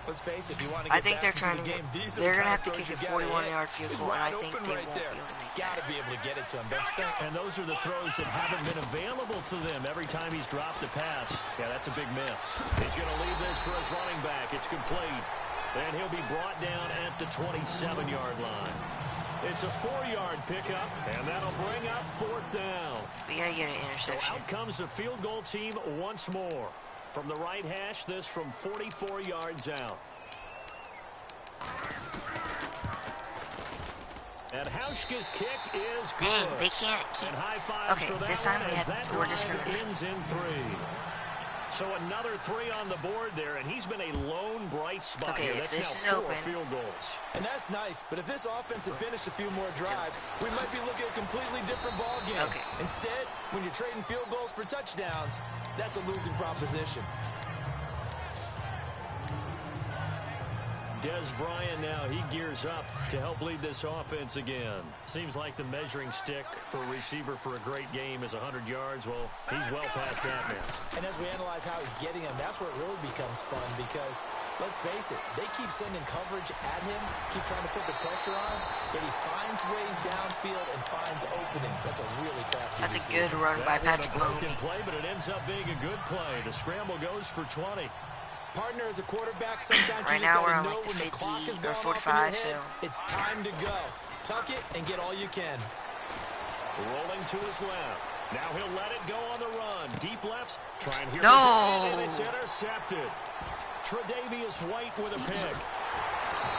S4: Let's face it, if you want to get
S1: I think they're
S4: back
S1: trying
S4: into the
S1: to.
S4: game, these are
S1: They're
S4: the
S1: gonna
S4: kind
S1: have to
S4: of
S1: kick a
S4: throws you gotta
S1: 41-yard
S4: hit.
S1: field
S4: It's
S1: goal, and I
S4: wide
S1: think
S4: open
S1: they
S4: right
S1: won't
S4: there.
S1: be able to make
S4: Gotta
S1: that.
S4: be able to get it to him, don't you think?
S3: And those are the throws that haven't been available to them every time he's dropped a pass. Yeah, that's a big miss. He's going to leave this for his running back. It's complete. And he'll be brought down at the 27-yard line. It's a 4-yard pickup, and that'll bring up 4th down.
S1: We gotta get an
S3: So
S1: interception.
S3: out comes the field goal team once more. From the right hash, this from 44 yards out. And Hauschka's kick is good.
S1: Dang, they can't keep.
S3: And high fives
S1: Okay,
S3: for that
S1: this time
S3: one
S1: we
S3: as
S1: had.
S3: that
S1: We're just
S3: drive
S1: gonna.
S3: ends in 3. So another 3 on the board there, and he's been a lone bright spot
S1: Okay,
S3: here.
S1: if
S3: That's
S1: this
S3: now
S1: is
S3: 4
S1: open.
S3: field goals.
S4: And that's nice, but if this offense had finished a few more drives, we might be looking at a completely different ball game.
S1: Okay.
S4: Instead, when you're trading field goals for touchdowns, that's a losing proposition.
S3: Dez Bryant now, he gears up to help lead this offense again. Seems like the measuring stick for a receiver for a great game is 100 yards. Well, he's well past that now.
S4: And as we analyze how he's getting them, that's where it really becomes fun because, let's face it, they keep sending coverage at him, keep trying to put the pressure on, yet he finds ways downfield and finds openings. That's a really crafty
S1: That's a
S4: receiver.
S1: good run by
S3: That
S1: Patrick
S3: one a broken
S1: Mahomes.
S3: play, but it ends up being a good play. The scramble goes for 20.
S4: Partner, as a quarterback, sometimes
S1: Right
S4: you
S1: now
S4: just
S1: we're
S4: gotta
S1: on,
S4: know
S1: like, the
S4: when the clock
S1: 50
S4: is
S1: or
S4: going
S1: 45,
S4: off in
S1: so-
S4: your head, it's time to go. Tuck it and get all you can.
S3: Rolling to his left. Now he'll let it go on the run. Deep left. Trying here.
S1: No!
S3: And it's intercepted. Tre'Davious White with a pick.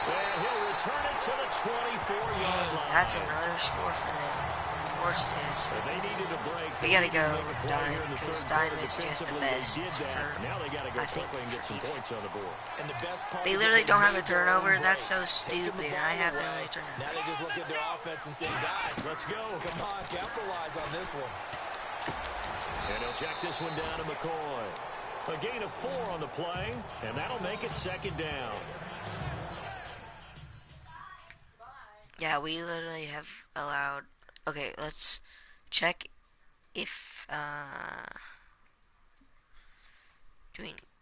S3: And he'll return it to the 24-yard line.
S1: That's another score for them. course it is.
S3: They needed a break.
S1: We gotta go Dime, because Dime is just the best for,
S3: Now they gotta go
S1: I think,
S3: quickly and get some points on the board.
S4: And the best part
S1: they
S4: is
S1: literally
S4: that
S1: don't have a
S4: made their
S1: turnover.
S4: own
S1: That's
S4: way.
S1: so stupid.
S4: Taking the
S1: I have the
S4: ball
S1: only
S4: away.
S1: turnover.
S4: Now they just look at their offense and say, guys,
S3: Let's go.
S4: come on, capitalize on this one.
S3: And he'll check this one down to McCoy. A gain of 4 on the play, and that'll make it second down.
S1: Yeah, we literally have allowed. Okay, let's check if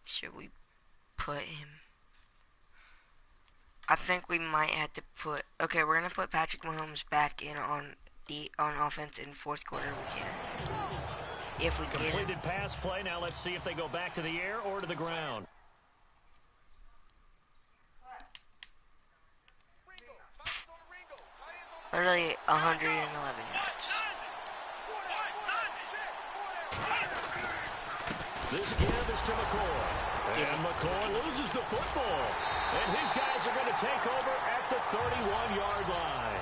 S1: should we put him? I think we might have to put. Okay, we're gonna put Patrick Mahomes back in on offense in fourth quarter. We can, if we get him.
S3: Completed pass play. Now let's see if they go back to the air or to the ground.
S1: Literally 111 yards.
S3: This give is to McCoy. And McCoy loses the football. And his guys are going to take over at the 31-yard line.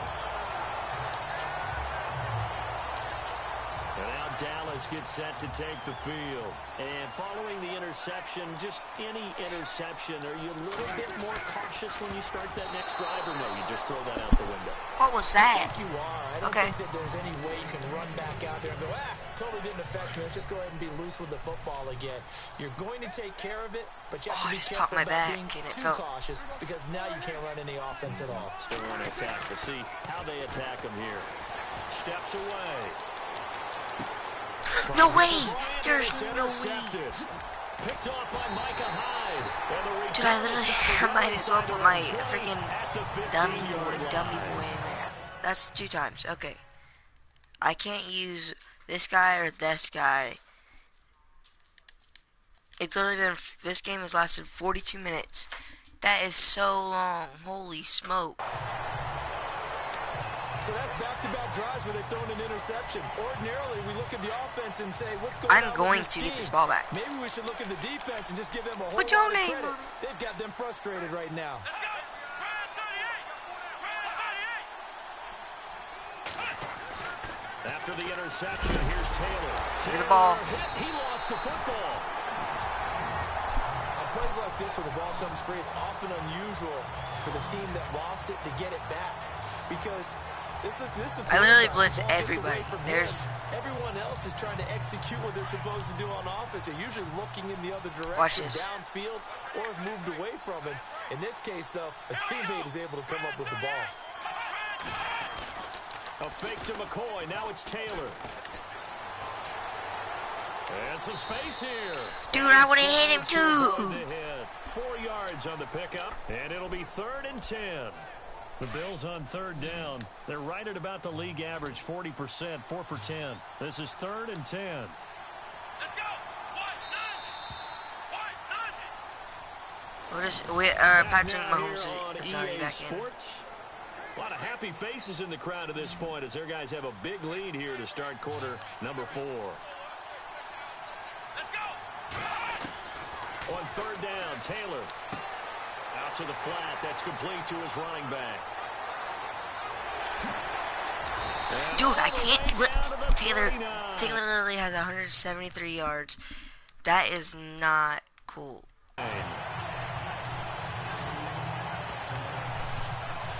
S3: And now Dallas gets set to take the field. And following the interception, just any interception, are you a little bit more cautious when you start that next drive, or no, you just throw that out the window?
S1: What was
S4: I
S1: that?
S4: think you are. I don't think that there's any way you can run back out there and go, totally didn't affect me. Let's just go ahead and be loose with the football again. You're going to take care of it, but you have to be
S1: just popped
S4: careful
S1: my
S4: about
S1: back
S4: being
S1: and it
S4: too
S1: felt...
S4: cautious, because now you can't run any offense at all.
S3: Still want to attack. We'll see how they attack him here. Steps away.
S1: No way! There's no way.
S3: Picked off by Micah Hyde.
S1: Dude, I might as well put my freaking dummy boy in there. That's 2 times. Okay. I can't use this guy or this guy. It's literally been, this game has lasted 42 minutes. That is so long. Holy smoke.
S4: So that's back-to-back drives where they've thrown an interception. Ordinarily, we look at the offense and say, what's going on?
S1: I'm going to get this ball back.
S4: Maybe we should look at the defense and just give them a whole
S1: Put your
S4: lot of
S1: name
S4: credit.
S1: on it.
S4: They've got them frustrated right now.
S3: After the interception, here's Taylor.
S1: Give me the ball.
S3: He lost the football.
S4: On plays like this where the ball comes free, it's often unusual for the team that lost it to get it back, because this is
S1: I literally blitz everybody.
S4: Everyone else is trying to execute what they're supposed to do on offense. They're usually looking in the other direction,
S1: Watch this.
S4: downfield, or have moved away from it. In this case, though, a teammate is able to come up with the ball.
S3: A fake to McCoy. Now it's Taylor. And some space here.
S1: Dude, I would have hit him too.
S3: 4 yards on the pickup, and it'll be 3rd and 10. The Bills on 3rd down. They're right at about the league average, 40%, 4 for 10. This is 3rd and 10.
S5: Let's go.
S1: What is Patrick Mahomes is already back in.
S3: A lot of happy faces in the crowd at this point as their guys have a big lead here to start quarter number 4.
S5: Let's go.
S3: On 3rd down, Taylor. Out to the flat. That's complete to his running back.
S1: Dude, I can't. Taylor literally has 173 yards. That is not cool.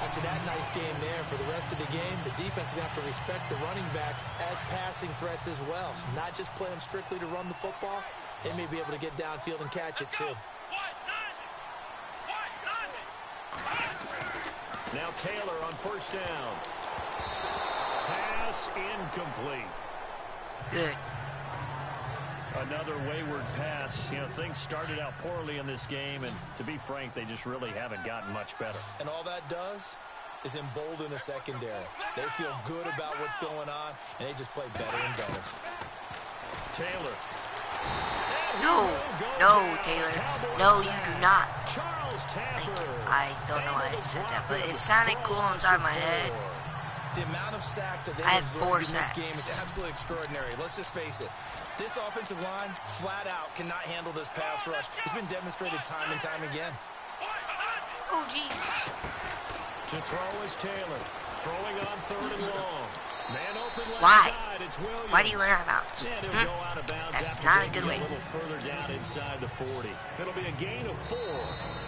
S4: After that nice game there, for the rest of the game, the defense is going to have to respect the running backs as passing threats as well. Not just play them strictly to run the football. They may be able to get downfield and catch it too.
S3: Now Taylor on 1st down. Pass incomplete.
S1: Good.
S3: Another wayward pass. You know, things started out poorly in this game, and to be frank, they just really haven't gotten much better.
S4: And all that does is embolden a secondary. They feel good about what's going on, and they just play better and better.
S3: Taylor.
S1: No, Taylor. No, you do not. Thank you. I don't know why I said that, but it sounded cool inside my head.
S4: The amount of sacks that they
S1: I had
S4: absorbed
S1: 4
S4: in this game is
S1: sacks.
S4: absolutely extraordinary. Let's just face it. This offensive line, flat out, cannot handle this pass rush. It's been demonstrated time and time again.
S1: Oh, jeez.
S3: To throw is Taylor. Throwing on 3rd and long. Man open left
S1: Why?
S3: side. It's Williams.
S1: Why do you run out of bounds?
S3: And he'll go out of bounds.
S1: That's
S3: after
S1: not a
S3: getting
S1: good way.
S3: A little further down inside the 40. It'll be a gain of 4,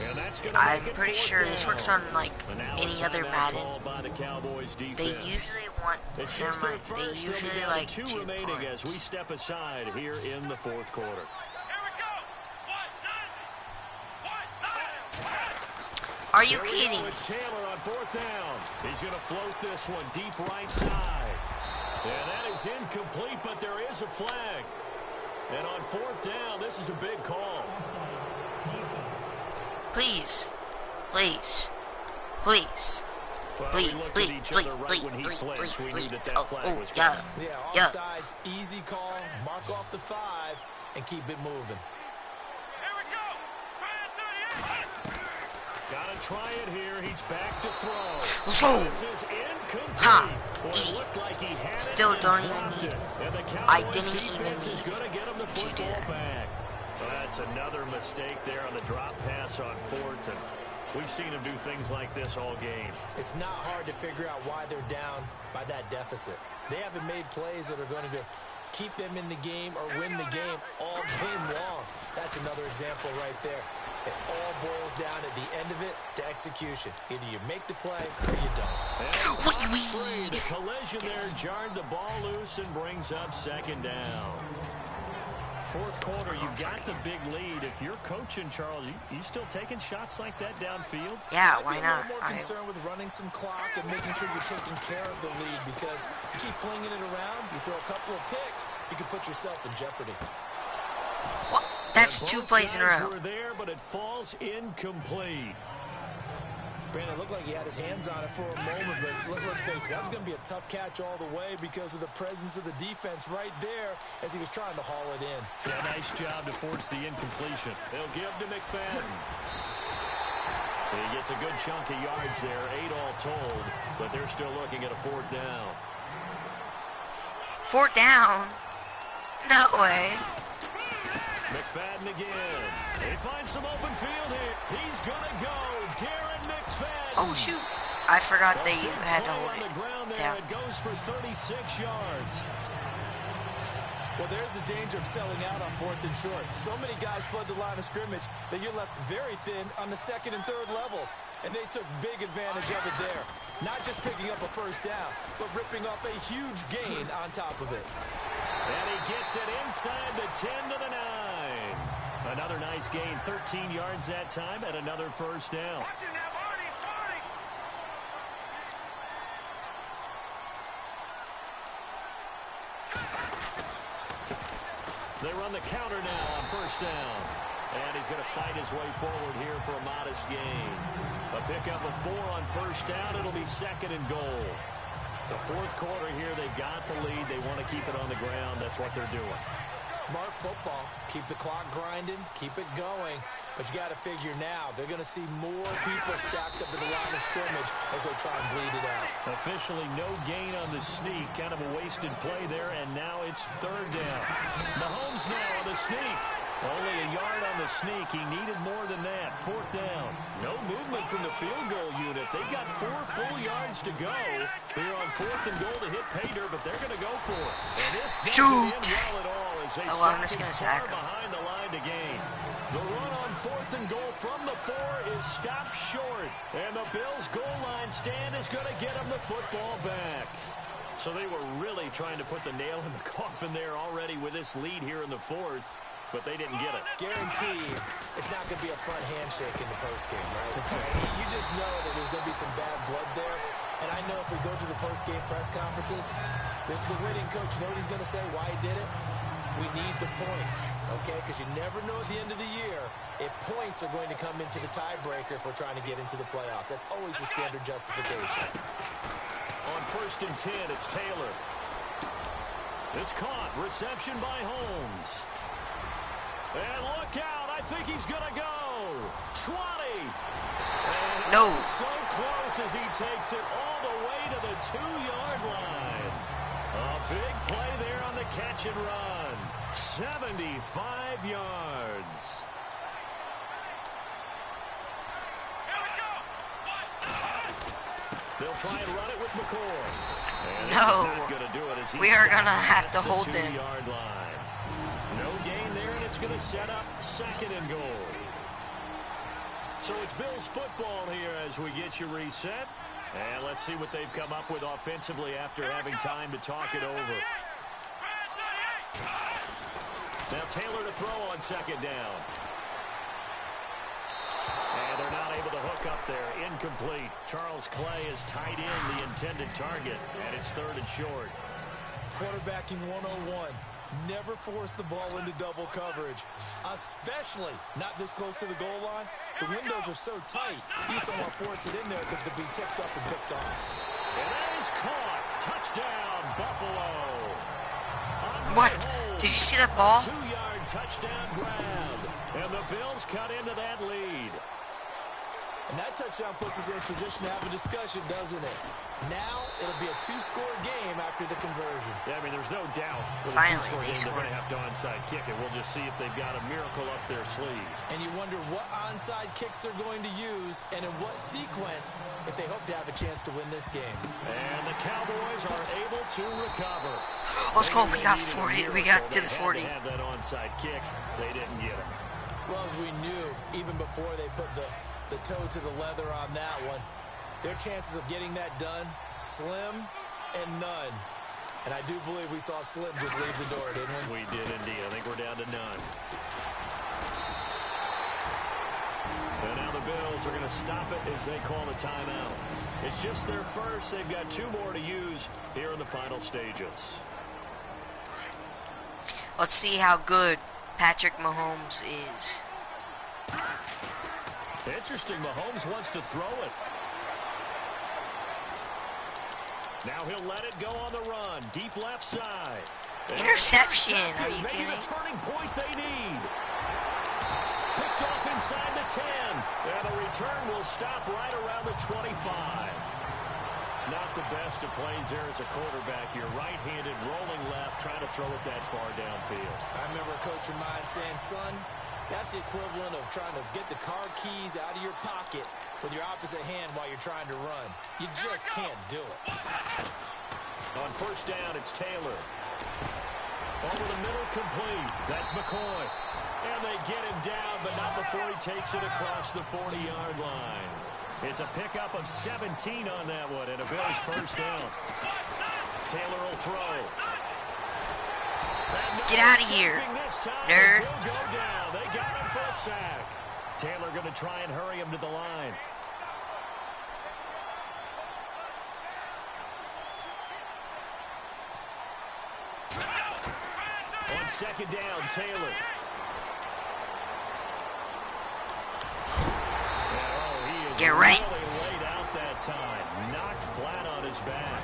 S3: and that's going to
S1: I'm
S3: make it
S1: pretty
S3: 4th
S1: sure this
S3: down.
S1: works on like
S3: And now
S1: any
S3: a
S1: other
S3: timeout
S1: Madden.
S3: called by the Cowboys defense.
S1: They usually want.
S3: It's
S1: Never
S3: just their
S1: mind. They
S3: first. They'll be
S1: usually
S3: down
S1: like
S3: to
S1: 2
S3: remaining as we
S1: points.
S3: step aside here in the 4th quarter.
S5: Here we go.
S1: Are you
S3: Here we
S1: kidding?
S3: go. It's Taylor on 4th down. He's going to float this one deep right side. And that is incomplete, but there is a flag. And on 4th down, this is a big call.
S1: Please, please, please,
S3: Well,
S1: please,
S3: we looked
S1: please,
S3: at each
S1: please,
S3: other right
S1: please,
S3: when he
S1: please,
S3: flinched. We
S1: please,
S3: knew
S1: please.
S3: that flag was
S1: Yeah,
S3: coming.
S4: Yeah,
S1: yeah.
S4: offsides, easy call, mark off the 5, and keep it moving.
S5: Here we go.
S3: Gotta try it here. He's back to throw.
S1: Let's go.
S3: This is incomplete.
S1: Ha.
S3: Well, it looked like he had it
S1: Still
S3: and
S1: don't even
S3: dropped
S1: need-
S3: it. And the
S1: I
S3: Cowboys
S1: didn't even
S3: defense is
S1: need
S3: gonna get him the
S1: to do
S3: football
S1: that.
S3: back. Well, that's another mistake there on the drop pass on 4th, and we've seen him do things like this all game.
S4: It's not hard to figure out why they're down by that deficit. They haven't made plays that are going to keep them in the game or win the game all game long. That's another example right there. It all boils down at the end of it to execution. Either you make the play or you don't.
S3: And
S1: What do you
S3: Bob Free,
S1: mean?
S3: the collision there jarred the ball loose and brings up 2nd down. 4th quarter, you've got the big lead. If you're coaching, Charles, you still taking shots like that downfield?
S1: Yeah,
S4: I'd
S1: why
S4: be a
S1: not?
S4: little more concerned with running some clock and making sure you're taking care of the lead, because you keep flinging it around, you throw a couple of picks, you can put yourself in jeopardy.
S1: What? That's
S3: And
S1: 2
S3: both
S1: plays in a
S3: guys
S1: row.
S3: were there, but it falls incomplete.
S4: Brandon, it looked like he had his hands on it for a moment, but let's face it, that was going to be a tough catch all the way because of the presence of the defense right there as he was trying to haul it in.
S3: Yeah, nice job to force the incompletion. They'll give to McFadden. He gets a good chunk of yards there, 8 all told, but they're still looking at a 4th down.
S1: 4th down? No way.
S3: McFadden again. He finds some open field here. He's going to go. Darren McFadden.
S1: Oh shoot! I forgot
S3: A
S1: that you
S3: big
S1: had to
S3: play
S1: hold
S3: on the
S1: it
S3: ground there.
S1: down.
S3: It goes for 36 yards.
S4: Well, there's the danger of selling out on 4th and short. So many guys flood the line of scrimmage that you're left very thin on the 2nd and 3rd levels. And they took big advantage of it there. Not just picking up a 1st down, but ripping up a huge gain on top of it.
S3: And he gets it inside the 10 to the 9. Another nice gain, 13 yards that time, and another 1st down.
S5: Watch it now, Barney. Barney.
S3: They run the counter now on 1st down. And he's going to fight his way forward here for a modest gain. A pickup of 4 on 1st down. It'll be 2nd and goal. The 4th quarter here, they've got the lead. They want to keep it on the ground. That's what they're doing.
S4: Smart football. Keep the clock grinding. Keep it going. But you got to figure now, they're going to see more people stacked up in the line of scrimmage as they try and bleed it out.
S3: Officially no gain on the sneak. Kind of a wasted play there, and now it's 3rd down. Mahomes now on the sneak. Only a yard on the sneak. He needed more than that. 4th down. No movement from the field goal unit. They've got 4 full yards to go here on 4th and goal to hit pay dirt, but they're going to go for it. And this doesn't end well at all as they
S1: Oh, I'm just
S3: stop
S1: gonna
S3: it
S1: sack
S3: far
S1: him.
S3: behind the line to gain. The run on 4th and goal from the 4 is stopped short. And the Bills' goal line stand is going to get them the football back. So they were really trying to put the nail in the coffin there already with this lead here in the 4th. But they didn't get it.
S4: Guaranteed, it's not going to be a front handshake in the postgame, right? You just know that there's going to be some bad blood there. And I know if we go to the postgame press conferences, the winning coach, you know what he's going to say, why he did it? We need the points, okay? Because you never know at the end of the year if points are going to come into the tiebreaker if we're trying to get into the playoffs. That's always the standard justification.
S3: On 1st and 10, it's Taylor. It's caught. Reception by Holmes. And look out. I think he's going to go. 20. And
S1: No.
S3: so close as he takes it all the way to the 2-yard line. A big play there on the catch and run. 75 yards.
S5: Here we go.
S3: They'll try and run it with McCoy. And
S1: No.
S3: not going to do it as he
S1: We are
S3: stops
S1: gonna have
S3: at
S1: to
S3: the
S1: hold them.
S3: 2-yard line. No gain there, and it's going to set up second and goal. So it's Bills football here as we get you reset. And let's see what they've come up with offensively after having time to talk it over. Now Taylor to throw on second down. And they're not able to hook up there. Incomplete. Charles Clay is tied in the intended target, and it's third and short.
S4: Quarterbacking 101. Never force the ball into double coverage, especially not this close to the goal line. The windows are so tight, you just don't want to force it in there because it could be tipped up and picked off.
S3: And that is caught. Touchdown, Buffalo.
S1: What? Did you see that ball?
S3: 2-yard touchdown grab. And the Bills cut into that lead.
S4: And that touchdown puts us in a position to have a discussion, doesn't it? Now, it'll be a 2-score game after the conversion.
S3: Yeah, I mean, there's no doubt with
S1: Finally,
S3: a 2-score
S1: they
S3: game they're
S1: scored.
S3: going to have to onside kick it. We'll just see if they've got a miracle up their sleeve.
S4: And you wonder what onside kicks they're going to use and in what sequence if they hope to have a chance to win this game.
S3: And the Cowboys are able to recover.
S1: Let's go.
S3: They
S1: We got
S3: needed a
S1: 40. We got
S3: miracle.
S1: to the
S3: They
S1: 40.
S3: had to have that onside kick. They didn't get it.
S4: Well, as we knew, even before they put the toe to the leather on that one, their chances of getting that done, slim and none. And I do believe we saw Slim just leave the door, didn't we?
S3: We did indeed. I think we're down to none. And now the Bills are going to stop it as they call the timeout. It's just their first. They've got 2 more to use here in the final stages.
S1: Let's see how good Patrick Mahomes is.
S3: Interesting. Mahomes wants to throw it. Now he'll let it go on the run. Deep left side.
S1: Interception. Are you
S3: Maybe
S1: kidding?
S3: the turning point they need. Picked off inside the 10. And the return will stop right around the 25. Not the best of plays there as a quarterback. You're right-handed, rolling left, trying to throw it that far downfield.
S4: I remember a coach of mine saying, son, that's the equivalent of trying to get the car keys out of your pocket with your opposite hand while you're trying to run. You just can't do it.
S3: On first down, it's Taylor. Over the middle, complete. That's McCoy. And they get him down, but not before he takes it across the 40-yard line. It's a pickup of 17 on that one, and a Bills first down. Taylor will throw.
S1: Get out of here, nerd.
S3: He'll go down. They got him for a sack. Taylor going to try and hurry him to the line. On second down, Taylor.
S1: Get right.
S3: Really laid out that time. Knocked flat on his back.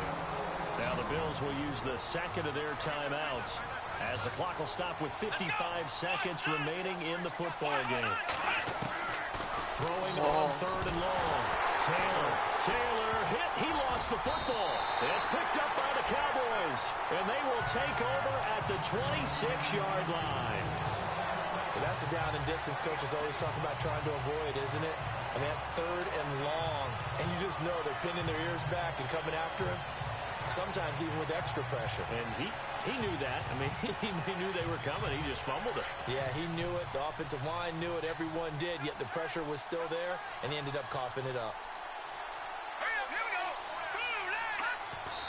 S3: Now the Bills will use the second of their timeouts as the clock will stop with 55 seconds remaining in the football game. Throwing on third and long. Taylor hit. He lost the football. It's picked up by the Cowboys. And they will take over at the 26-yard line.
S4: But that's a down and distance coaches always talk about trying to avoid, isn't it? I mean, that's third and long. And you just know they're pinning their ears back and coming after him. Sometimes even with extra pressure.
S3: And he knew that. I mean, he knew they were coming. He just fumbled it.
S4: Yeah, he knew it. The offensive line knew it. Everyone did. Yet the pressure was still there, and he ended up coughing it up.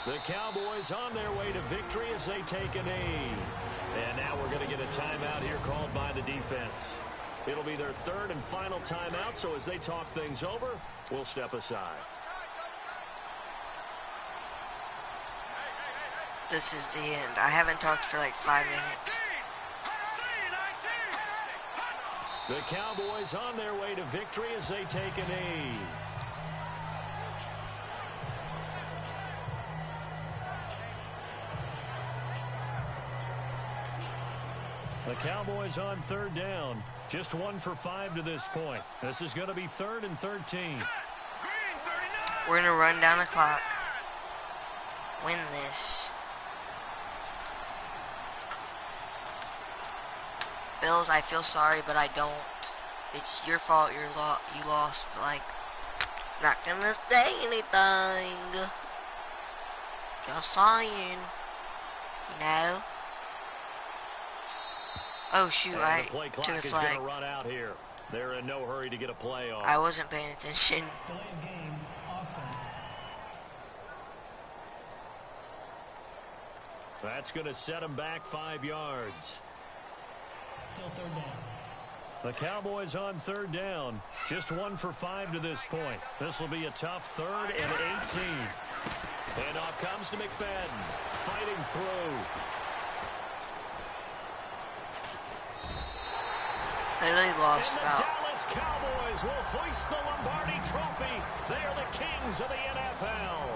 S3: The Cowboys on their way to victory as they take a knee. And now we're going to get a timeout here called by the defense. It'll be their third and final timeout, so as they talk things over, we'll step aside.
S1: This is the end. I haven't talked for like 5 minutes.
S3: The Cowboys on their way to victory as they take a knee. The Cowboys on third down. Just 1 for 5 to this point. This is going to be 3rd and 13.
S1: We're going to run down the clock. Win this. Bills, I feel sorry, but I don't. It's your fault you lost, but like, Not gonna say anything. Just saying. You know? Oh shoot,
S3: And
S1: I
S3: the play
S1: took
S3: clock
S1: a
S3: is going
S1: flag.
S3: to run out here. They're in no hurry to get a play off.
S1: I wasn't paying attention.
S6: Delay of game, offense.
S3: That's going to set them back 5 yards.
S6: Still third down.
S3: The Cowboys on third down. Just 1 for 5 to this point. This will be a tough 3rd and 18. And off comes to McFadden. Fighting through.
S1: I really lost
S3: And the
S1: about.
S3: Dallas Cowboys will hoist the Lombardi Trophy. They are the kings of the NFL.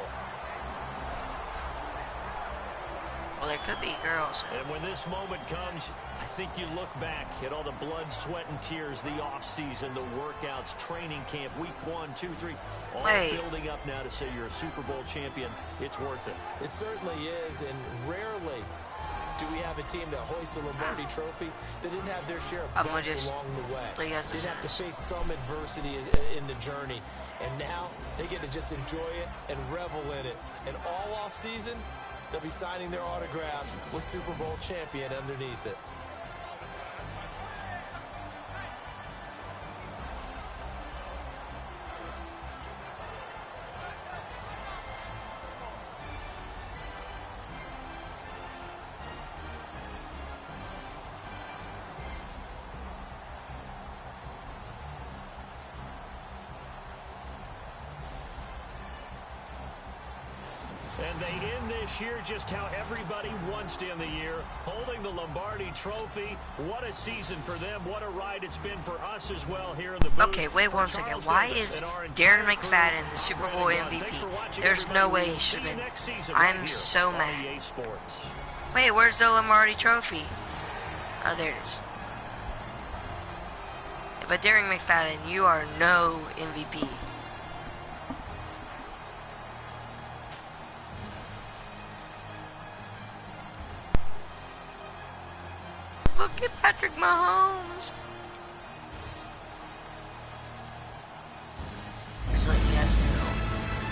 S1: Well, there could be girls.
S3: And when this moment comes, I think you look back at all the blood, sweat, and tears, the offseason, the workouts, training camp, week 1, 2, 3, all building up now to say you're a Super Bowl champion. It's worth it.
S4: It certainly is, and rarely do we have a team that hoists the Lombardi Trophy that didn't have their share of bumps along the way. They didn't have to face some adversity in the journey, and now they get to just enjoy it and revel in it. And all off season, they'll be signing their autographs with Super Bowl champion underneath it.
S3: And they end this year just how everybody wants to end the year, holding the Lombardi Trophy. What a season for them. What a ride it's been for us as well here in the booth.
S1: Okay, wait 1 second. Why is Darren McFadden the Super Bowl MVP? There's no way he should have been. I'm so mad. Wait, where's the Lombardi Trophy? Oh, there it is. But Darren McFadden, you are no MVP. Look at Patrick Mahomes. Just letting you guys know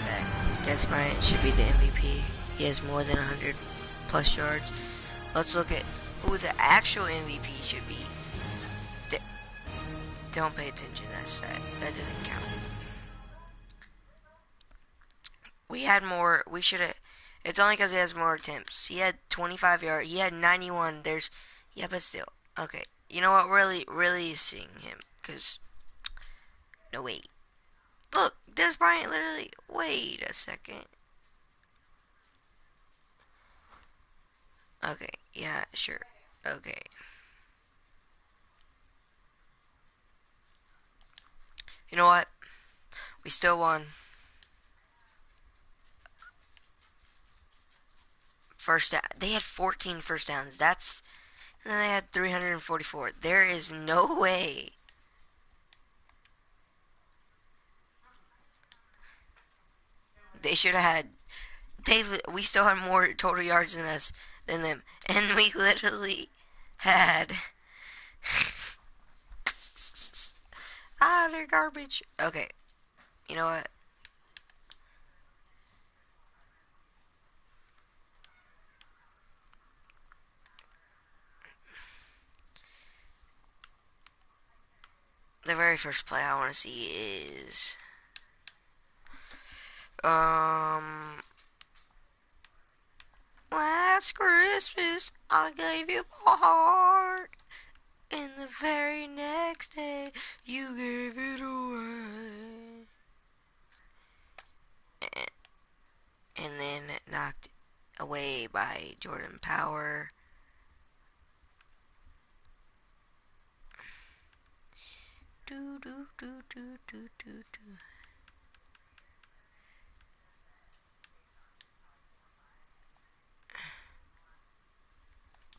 S1: that Des Bryant should be the MVP. He has more than 100 plus yards. Let's look at who the actual MVP should be. Don't pay attention. That doesn't count. We had more. We should have. It's only because he has more attempts. He had 25 yards. He had 91. Yeah, but still. Okay. You know what? Really seeing him. Because. No, wait. Look. Des Bryant literally. Wait a second. Okay. Yeah, sure. Okay. You know what? We still won. First down. They had 14 first downs. And then they had 344. There is no way. They should have had. We still had more total yards than them, and we literally had. They're garbage. Okay, you know what? The very first play I want to see is last Christmas I gave you my heart, and the very next day you gave it away, and then knocked away by Jordan Power. Do do do do do do do.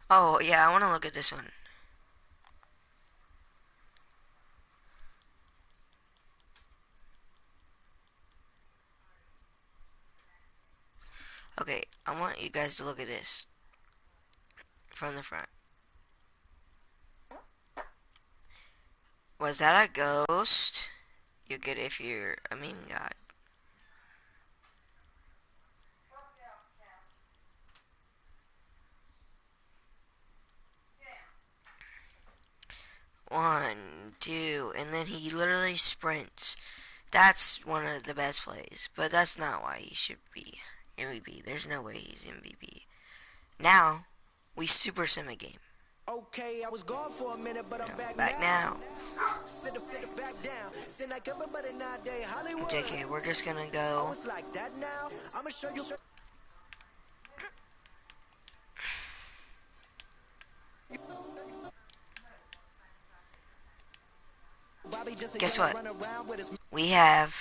S1: Oh yeah, I want to look at this one. Okay, I want you guys to look at this from the front. Was that a ghost? You get it if you're a meme god. 1, 2, and then he literally sprints. That's one of the best plays, but that's not why he should be MVP. There's no way he's MVP. Now, we super sim a game.
S7: Okay, I was gone for a minute, but I'm
S1: Back now.
S7: Sit back down. Sit like everybody nowadays. Hollywood.
S1: JK, we're just gonna
S7: I
S1: go.
S7: was like that now. I'ma show you. Bobby just
S1: Guess what?
S7: run around with his
S1: We have